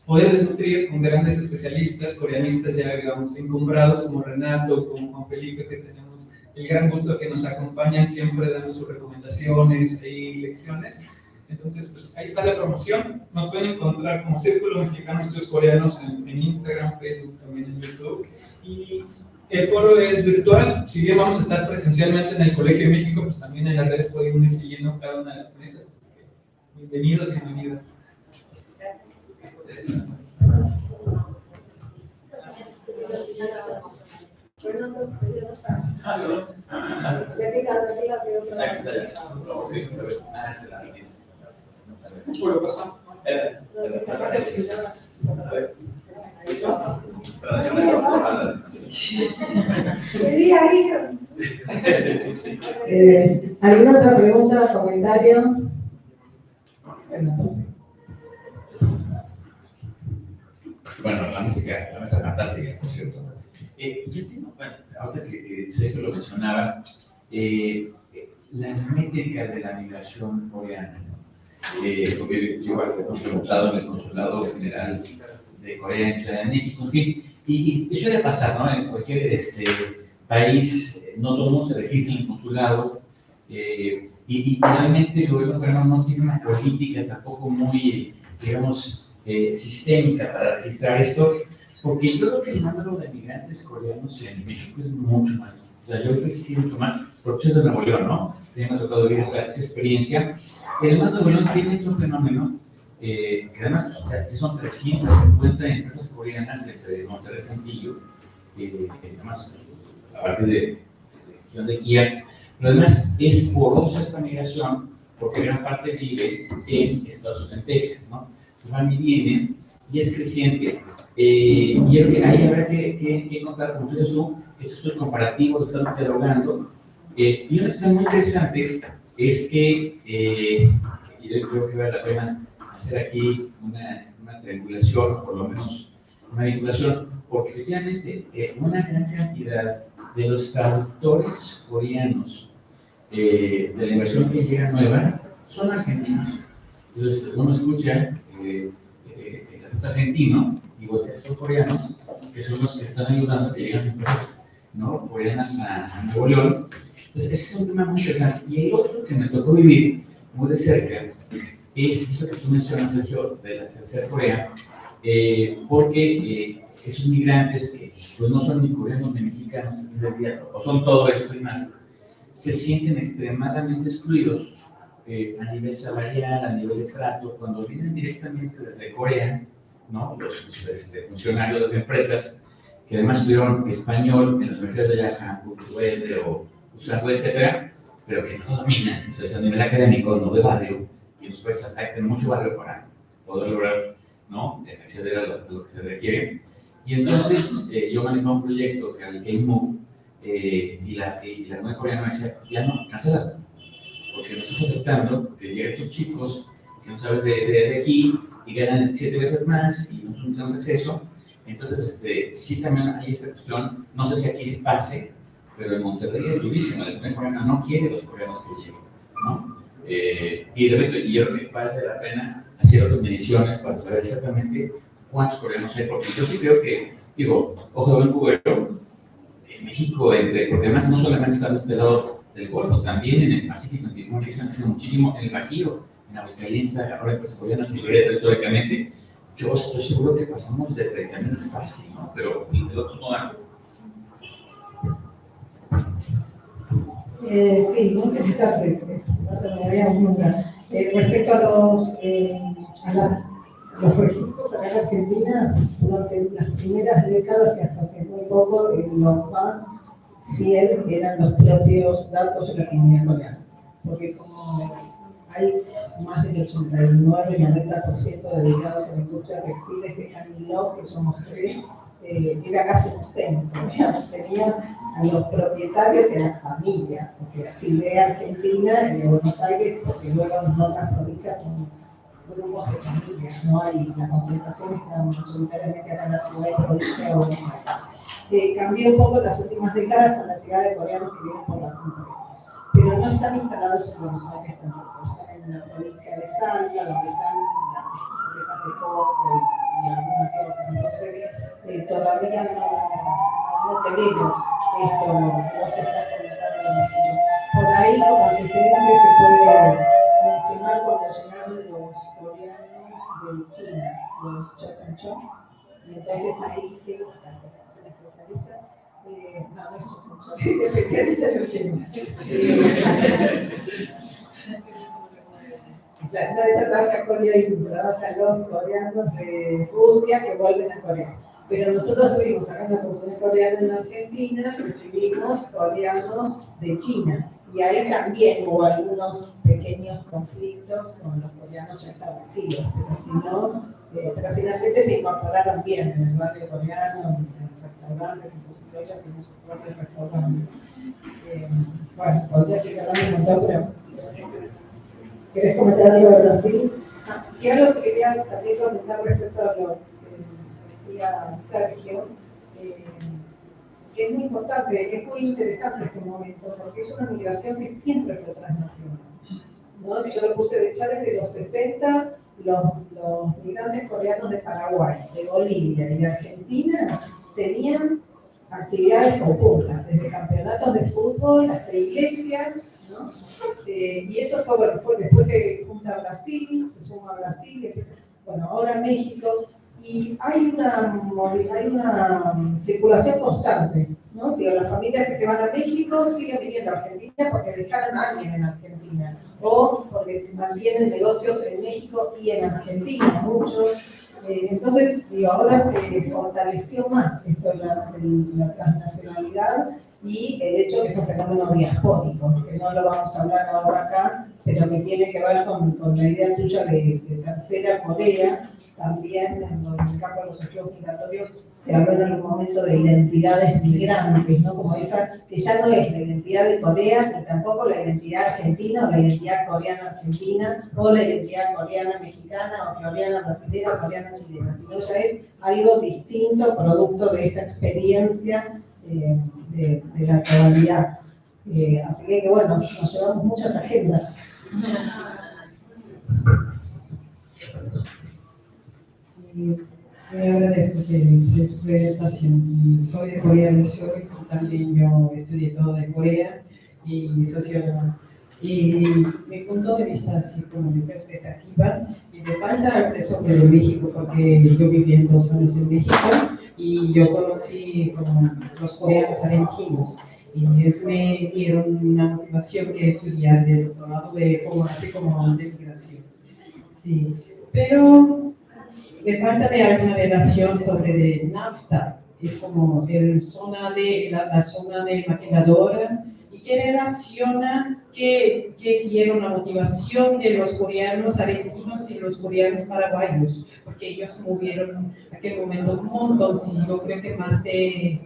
poderles nutrir con grandes especialistas coreanistas ya, digamos, encumbrados como Renato, como Juan Felipe, que tenemos el gran gusto que nos acompañan siempre dando sus recomendaciones y lecciones. Entonces, pues ahí está la promoción. Nos pueden encontrar como Círculo Mexicano Estudios Coreanos en Instagram, Facebook, también en YouTube. Y el foro es virtual. Si bien vamos a estar presencialmente en el Colegio de México, pues también en las redes pueden ir siguiendo cada una de las mesas. Así que bienvenidos, bienvenidas. Bueno, pasamos. ¿Alguna otra pregunta, comentario? Bueno, la mesa fantástica, por cierto. Yo tengo, bueno, ahorita que sé que lo mencionaba, las métricas de la migración coreana, porque yo he preguntado en el Consulado General de Corea en Ciudad de México, en fin, y suele pasar, ¿no? En cualquier país, no todo el mundo se registra en el consulado, y realmente el gobierno coreano no tiene una política tampoco muy, digamos, sistémica para registrar esto, porque yo creo que el número de migrantes coreanos en México es mucho más. O sea, yo creo que sí mucho más, porque yo soy de Nuevo León, ¿no? Me ha tocado vivir esa experiencia. Además, Nuevo León tiene otro fenómeno, que además que son 350 empresas coreanas entre Monterrey y Saltillo, además a partir de la región de Kiev. Pero además es porosa esta migración, porque gran parte vive en Estados Unidos, en Texas, ¿no? Van y vienen, y es creciente. Y yo creo que ahí habrá que contar con todo eso, estos comparativos, estamos dialogando. Y una cosa muy interesante es que yo creo que vale la pena hacer aquí una triangulación, o por lo menos una vinculación, porque efectivamente una gran cantidad de los traductores coreanos de la inversión que llega nueva son argentinos. Entonces uno escucha el argentino y estos coreanos, que son los que están ayudando a que lleguen las empresas, ¿no?, coreanas a Nuevo León. Entonces, ese es un tema muy interesante. Y el otro que me tocó vivir muy de cerca es eso que tú mencionas, Sergio, de la tercera Corea, porque esos migrantes que pues, no son ni coreanos ni mexicanos, o son todo esto y más, se sienten extremadamente excluidos a nivel salarial, a nivel de trato, cuando vienen directamente desde Corea, ¿no?, los funcionarios de las empresas, que además estudiaron español en las universidades de allá, o usando, etcétera, pero que no dominan, o sea, es a nivel académico, no de barrio, y después tienen mucho barrio para poder lograr, ¿no?, acceder a lo que se requiere. Y entonces yo manejaba un proyecto que era el K-Move, y la nueva coreana me decía, ya no, cancela, porque nos estás aceptando que llegan estos chicos que no saben de aquí y ganan 7 veces más y nosotros no tenemos acceso. Entonces, sí también hay esta cuestión, no sé si aquí pase, pero en Monterrey es durísimo, la comunidad coreana no quiere los coreanos que lleguen, ¿no? Y de repente, y yo creo que vale la pena hacer otras mediciones para saber exactamente cuántos coreanos hay, porque yo sí creo que, digo, ojo de buen cubero, en México, porque además no solamente está de este lado del Golfo, también en el Pacífico, en Tijuana, que están haciendo muchísimo, en el Bajío, en Aguascalientes, ahora empresas coreanas y históricamente, yo estoy seguro que pasamos de 30,000 fácil, ¿no? Pero el otro no da. Sí, muy interesante. Respecto a los registros acá en Argentina, durante las primeras décadas y hasta hace muy poco, lo más fiel eran los propios datos de la comunidad coreana. Porque como hay más del 89 y 90% dedicados a la industria textil, ese Hanilog, que somos 3, era casi un censo, digamos. Tenían a los propietarios y a las familias, o sea, si de Argentina y de Buenos Aires, porque luego en otras provincias son grupos de familias, no hay, la concentración está mayoritariamente acá en la ciudad y provincia de Buenos Aires. Cambió un poco en las últimas décadas con la llegada de coreanos que vienen por las empresas, pero no están instalados en Buenos Aires tampoco, están en la provincia de Salta, donde están las empresas de coco y algunas que otras. Entonces, todavía no tenemos esto que vos estás comentando. Por ahí, como antecedente, se puede mencionar cuando llegaron los coreanos de China, los Choson, y entonces ahí sí, la profesión especialista, no es Choson, es especialista en el tema. No es trabaja Corea y trabajan los coreanos de Rusia que vuelven a Corea. Pero nosotros tuvimos acá en la comunidad coreana en Argentina, recibimos coreanos de China. Y ahí también hubo algunos pequeños conflictos con los coreanos ya establecidos, pero si no, pero finalmente se incorporaron bien en el barrio coreano, en restaurantes, incluso ellos tienen sus propios restaurantes. Bueno, podría seguir hablando un montón, pero ¿querés comentar algo de Brasil? Y algo que quería también comentar respecto a lo que decía Sergio, que es muy importante, es muy interesante este momento, porque es una migración que siempre fue transnacional, ¿no? Yo lo puse de ya desde los 60, los migrantes coreanos de Paraguay, de Bolivia y de Argentina tenían actividades conjuntas, desde campeonatos de fútbol hasta iglesias, ¿no? Y eso fue, bueno, después se junta Brasil, se suma a Brasil, bueno, ahora México, y hay una circulación constante, ¿no? Digo, las familias que se van a México siguen viniendo a Argentina porque dejaron a alguien en Argentina, o porque mantienen negocios en México y en Argentina, muchos. Entonces, digo, ahora se fortaleció más esto de la transnacionalidad y el hecho que es un fenómeno diaspórico, que no lo vamos a hablar ahora acá, pero que tiene que ver con la idea tuya de tercera Corea. También en el campo de los estudios migratorios se habló en algún momento de identidades migrantes, ¿no? Como esa, que ya no es la identidad de Corea, ni tampoco la identidad argentina, o la identidad coreana-argentina, o la identidad coreana-mexicana, o coreana-brasileña, o coreana-chilena, sino ya es algo distinto, producto de esa experiencia de la actualidad. Así que bueno, nos llevamos muchas agendas. Muy agradezco de su presentación. Soy de Corea del Sur y también yo estudié todo de Corea y socióloga. Y mi punto de vista, así como mi perspectiva, y de falta sobre México, porque yo viví 2 años en México y yo conocí como los coreanos argentinos. Y ellos me dieron una motivación que estudiar de doctorado así como de migración. Sí, pero me falta de alguna relación sobre de NAFTA, es como la zona de maquiladora, y que relaciona, que dieron la motivación de los coreanos argentinos y los coreanos paraguayos, porque ellos movieron en aquel momento un montón, sí, yo creo que más de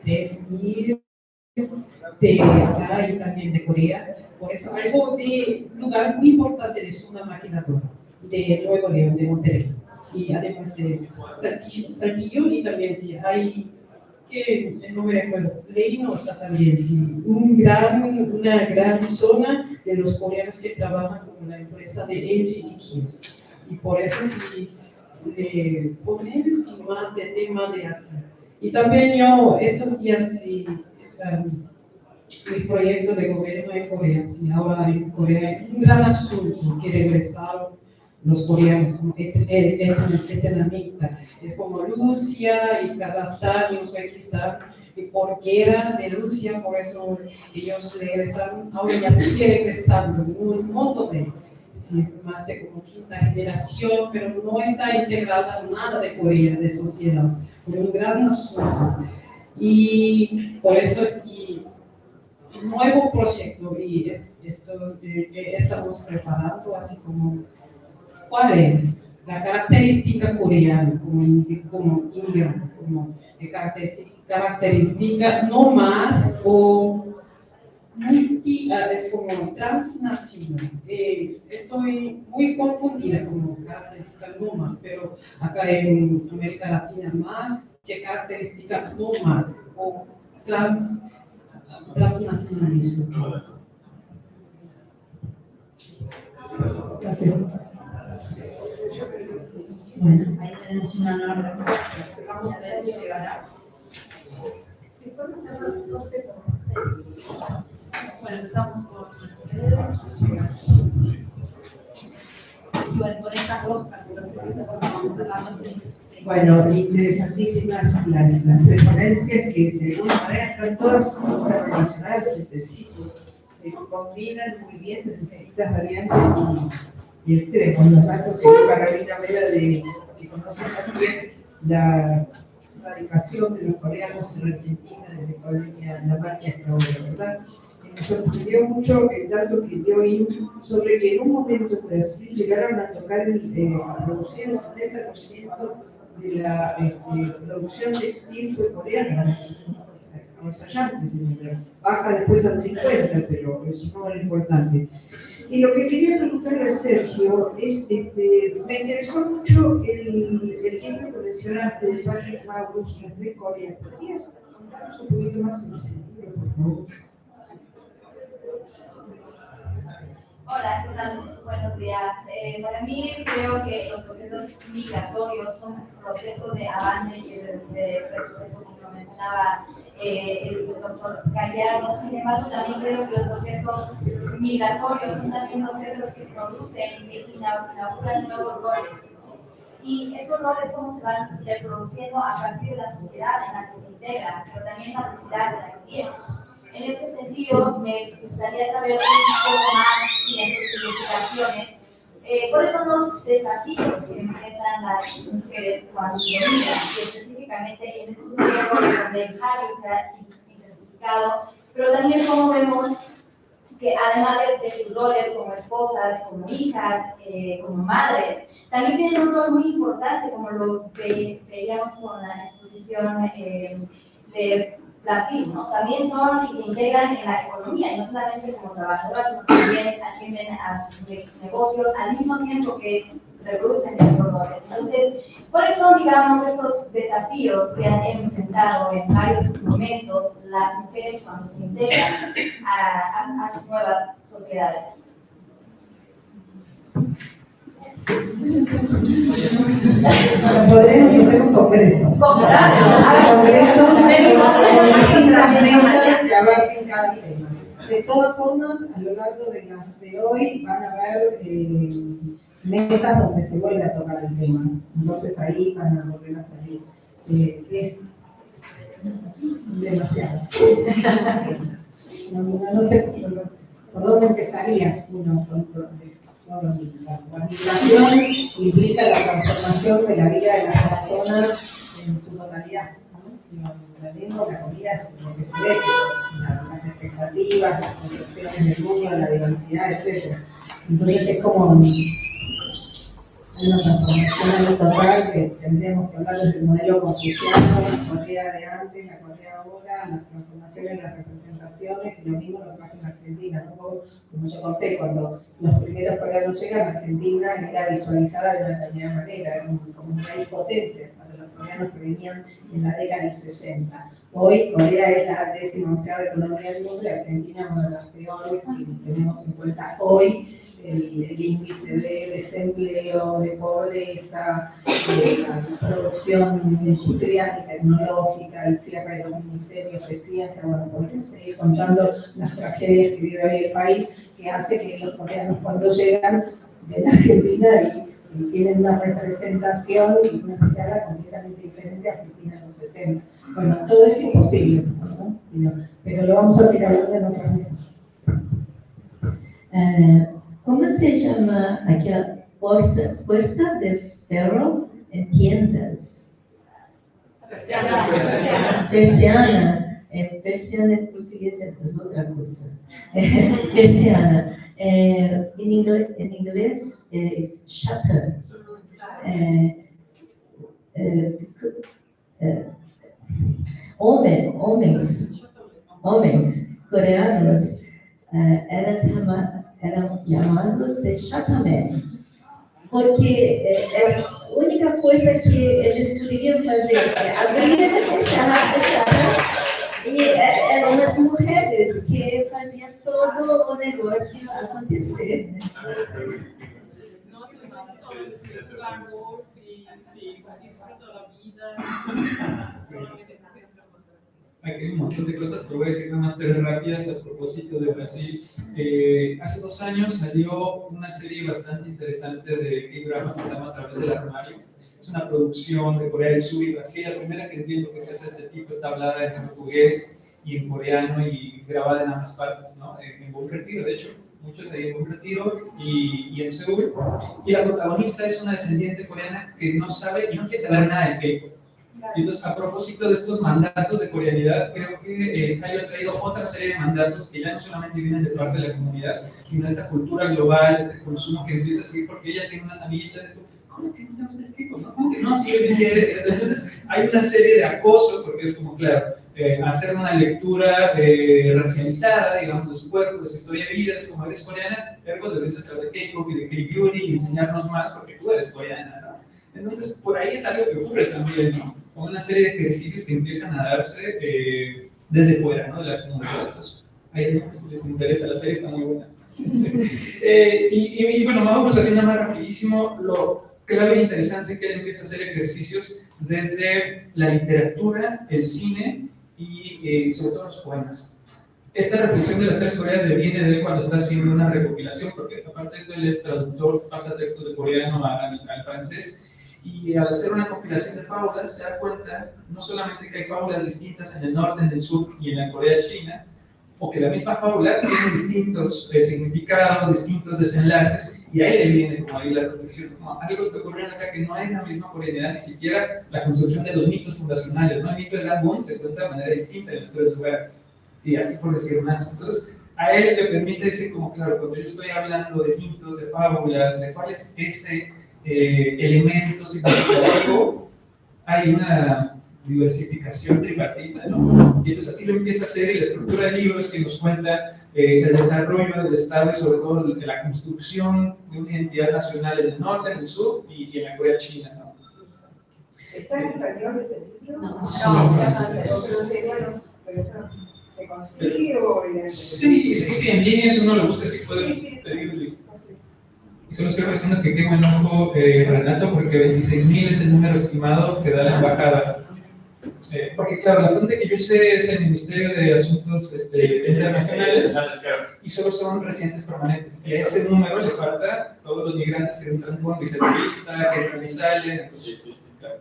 3.000 de acá y también de Corea, por eso algo de lugar muy importante de zona maquiladora, de Nuevo León, de Monterrey. Y además de Saltillo y también sí hay, que no me recuerdo, Reynosa también sí, una gran zona de los coreanos que trabajan con una empresa de LG y Kim. Y por eso sí, poner más de tema de Asia. Y también yo estos días sí, mi proyecto de gobierno en Corea, sí, ahora en Corea hay un gran asunto que regresaron los coreanos como eternamente. Es como Rusia y Kazajstán y Uzbekistán, y por guerra de Rusia, por eso ellos regresaron, ahora ya sigue regresando un montón de, sí, más de como 5ª generación, pero no está integrada nada de Corea, de sociedad, por un gran asunto. Y por eso, y el nuevo proyecto, y estamos preparando así como, ¿cuál es la característica coreana como inmigrantes, como característica no más o es como transnacional? Estoy muy confundida como característica nómada, pero acá en América Latina más que característica nómada o transnacionalismo. Bueno, Ahí tenemos una norma. Vamos a ver si llegará. Si pueden hacer un corte Bueno, empezamos con y bueno, con estas dos vamos a hablar así. Bueno, interesantísimas las referencias que de alguna manera no todas son relacionadas entre sí, se combinan muy bien las distintas variantes y ustedes con los datos que Carolina Vera que conoce también la radicación de los coreanos en Argentina desde Colonia La Marca hasta ahora, ¿verdad? Me sorprendió mucho el dato que yo oí sobre que en un momento en Brasil llegaron a tocar, a producir el 70% de la producción textil fue coreana, avanzantes, baja después al 50%, pero es un número importante. Y lo que quería preguntarle a Sergio es, me interesó mucho el libro que mencionaste de Patrick Maurus, Las Tres Coreas. ¿Podrías contarnos un poquito más sobre ese libro, por favor? Hola, ¿qué tal? Buenos días. Para mí creo que los procesos migratorios son procesos de avance y de retroceso, como lo mencionaba el doctor Gallardo. Sin embargo, también creo que los procesos migratorios son también procesos que producen y que inauguran nuevos roles. Y esos roles cómo se van reproduciendo a partir de la sociedad en la que se integra, pero también la sociedad en la que viene. En este sentido, me gustaría saber un poco más y en sus investigaciones, cuáles son los desafíos que enfrentan las mujeres cuando migran, y específicamente en estos roles donde el género se ha identificado, pero también cómo vemos que además de sus roles como esposas, como hijas, como madres, también tienen un rol muy importante, como lo veíamos con la exposición de Brasil, ¿no? También son y se integran en la economía, y no solamente como trabajadoras, sino también atienden a sus negocios al mismo tiempo que reproducen esos roles. Entonces, ¿cuáles son, digamos, estos desafíos que han enfrentado en varios momentos las mujeres cuando se integran a sus nuevas sociedades? Podríamos hacer un congreso. Un congreso con distintas mesas que abarquen cada tema. De todas formas, a lo largo de hoy van a haber mesas donde se vuelve a tocar el tema. Entonces ahí van a volver a salir. Es demasiado. No sé por dónde empezaría uno con todo eso. La migración implica la transformación de la vida de las personas en su totalidad, ¿no? La lengua, la comida es lo que se ve, las expectativas, las concepciones del mundo, la diversidad, etc. Entonces es como una transformación total que tendríamos que hablar desde el modelo confuciano, la Corea de antes, la Corea ahora, las transformaciones, las representaciones, y lo mismo lo que pasa en Argentina, ¿no? Como yo conté, cuando los primeros coreanos llegan, Argentina era visualizada de una determinada manera, como un país potencia para los coreanos que venían en la década del 60. Hoy Corea es la 11ª economía del mundo y Argentina es una de las peores, si tenemos en cuenta hoy el índice de desempleo, de pobreza, la producción industrial y tecnológica, el cierre de los ministerios de ciencia. Bueno, podemos seguir contando las tragedias que vive hoy el país, que hace que los coreanos cuando llegan de la Argentina y tienen una representación y una mirada completamente diferente a Argentina en los 60. Bueno, todo es imposible, ¿no? Pero lo vamos a seguir hablando en otras mesas. ¿Cómo se llama aquella puerta de ferro en tiendas? Persiana. En persiana en portugués es otra cosa. Persiana. En inglés es shutter. Homens coreanos eran llamados de shataman, porque es la única cosa que ellos podían hacer, abrir y fechar, y eran las mujeres que hacían todo el negocio acontecer. No hace nada, solo es glamour y sí, disfruto la vida, solamente se siente Aquí hay un montón de cosas, pero voy a decir nada más tres rápidas a propósito de Brasil. Hace 2 años salió una serie bastante interesante de K-drama que se llama A través del armario. Es una producción de Corea del Sur y Brasil. La primera que entiendo que se hace este tipo está hablada en portugués y en coreano y grabada en ambas partes, ¿no? En Buen Retiro, de hecho, muchos ahí en Buen Retiro y en Seúl. Y la protagonista es una descendiente coreana que no sabe y no quiere saber nada del K-pop. Y entonces, a propósito de estos mandatos de coreanidad, creo que Cayo ha traído otra serie de mandatos que ya no solamente vienen de parte de la comunidad, sino esta cultura global, este consumo que empieza así, porque ella tiene unas amiguitas, ¿cómo que no te gusta el K-pop? ¿No? ¿Cómo que no? Sí, yo quieres. Entonces, hay una serie de acoso, porque es como, claro, hacer una lectura racializada, digamos, de su cuerpo, de su historia de vida, es como eres coreana, luego debes de saber de K-pop y de K-beauty y enseñarnos más porque tú eres coreana, ¿no? Entonces, por ahí es algo que ocurre también, ¿no? Con una serie de ejercicios que empiezan a darse desde fuera, ¿no? De la comunidad. Pues, ahí si les interesa, la serie está muy buena. Y bueno, vamos haciendo más rapidísimo lo clave e interesante que él empieza a hacer ejercicios desde la literatura, el cine y sobre todo los poemas. Esta reflexión de las 3 Coreas viene de él cuando está haciendo una recopilación, porque aparte de esto él es traductor, pasa textos de coreano al francés, y al hacer una compilación de fábulas se da cuenta no solamente que hay fábulas distintas en el norte, en el sur y en la Corea china, o que la misma fábula tiene distintos significados, distintos desenlaces, y ahí le viene como ahí la reflexión, como algo está ocurriendo acá que no hay la misma coreanidad, ni siquiera la construcción de los mitos fundacionales, ¿no? El mito de Gangwon se cuenta de manera distinta en los 3 lugares, y así por decir más. Entonces, a él le permite decir como, claro, cuando yo estoy hablando de mitos, de fábulas, de cuál es ese elemento significativo, hay una diversificación tripartita, ¿no? Y entonces así lo empieza a hacer, y la estructura del libro es que nos cuenta el desarrollo del Estado y sobre todo de la construcción de una identidad nacional en el norte, en el sur y en la Corea china, ¿no? ¿Está en español ese libro? No, en francés. ¿Se consigue o...? Sí, en línea si uno lo busca, sí puede pedirlo. Y solo estoy diciendo que qué buen ojo, Renato, porque 26.000 es el número estimado que da la embajada. Porque claro, la fuente que yo sé es el Ministerio de Asuntos Internacionales y solo son residentes permanentes. Y a ese número le falta todos los migrantes que entran con viceturista, que entran y salen. Entonces, claro.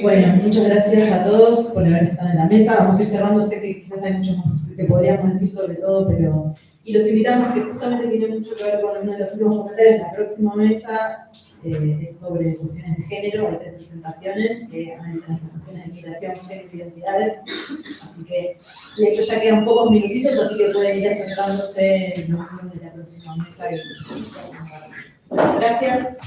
Bueno, muchas gracias a todos por haber estado en la mesa. Vamos a ir cerrando, sé que quizás hay mucho más que podríamos decir sobre todo, pero... Y los invitamos, que justamente tiene mucho que ver con uno de los últimos comentarios. La próxima mesa es sobre cuestiones de género, hay 3 presentaciones que analizan las cuestiones de migración, género y identidades. Así que, de hecho, ya quedan pocos minutitos, así que pueden ir acercándose en los de la próxima mesa. Gracias.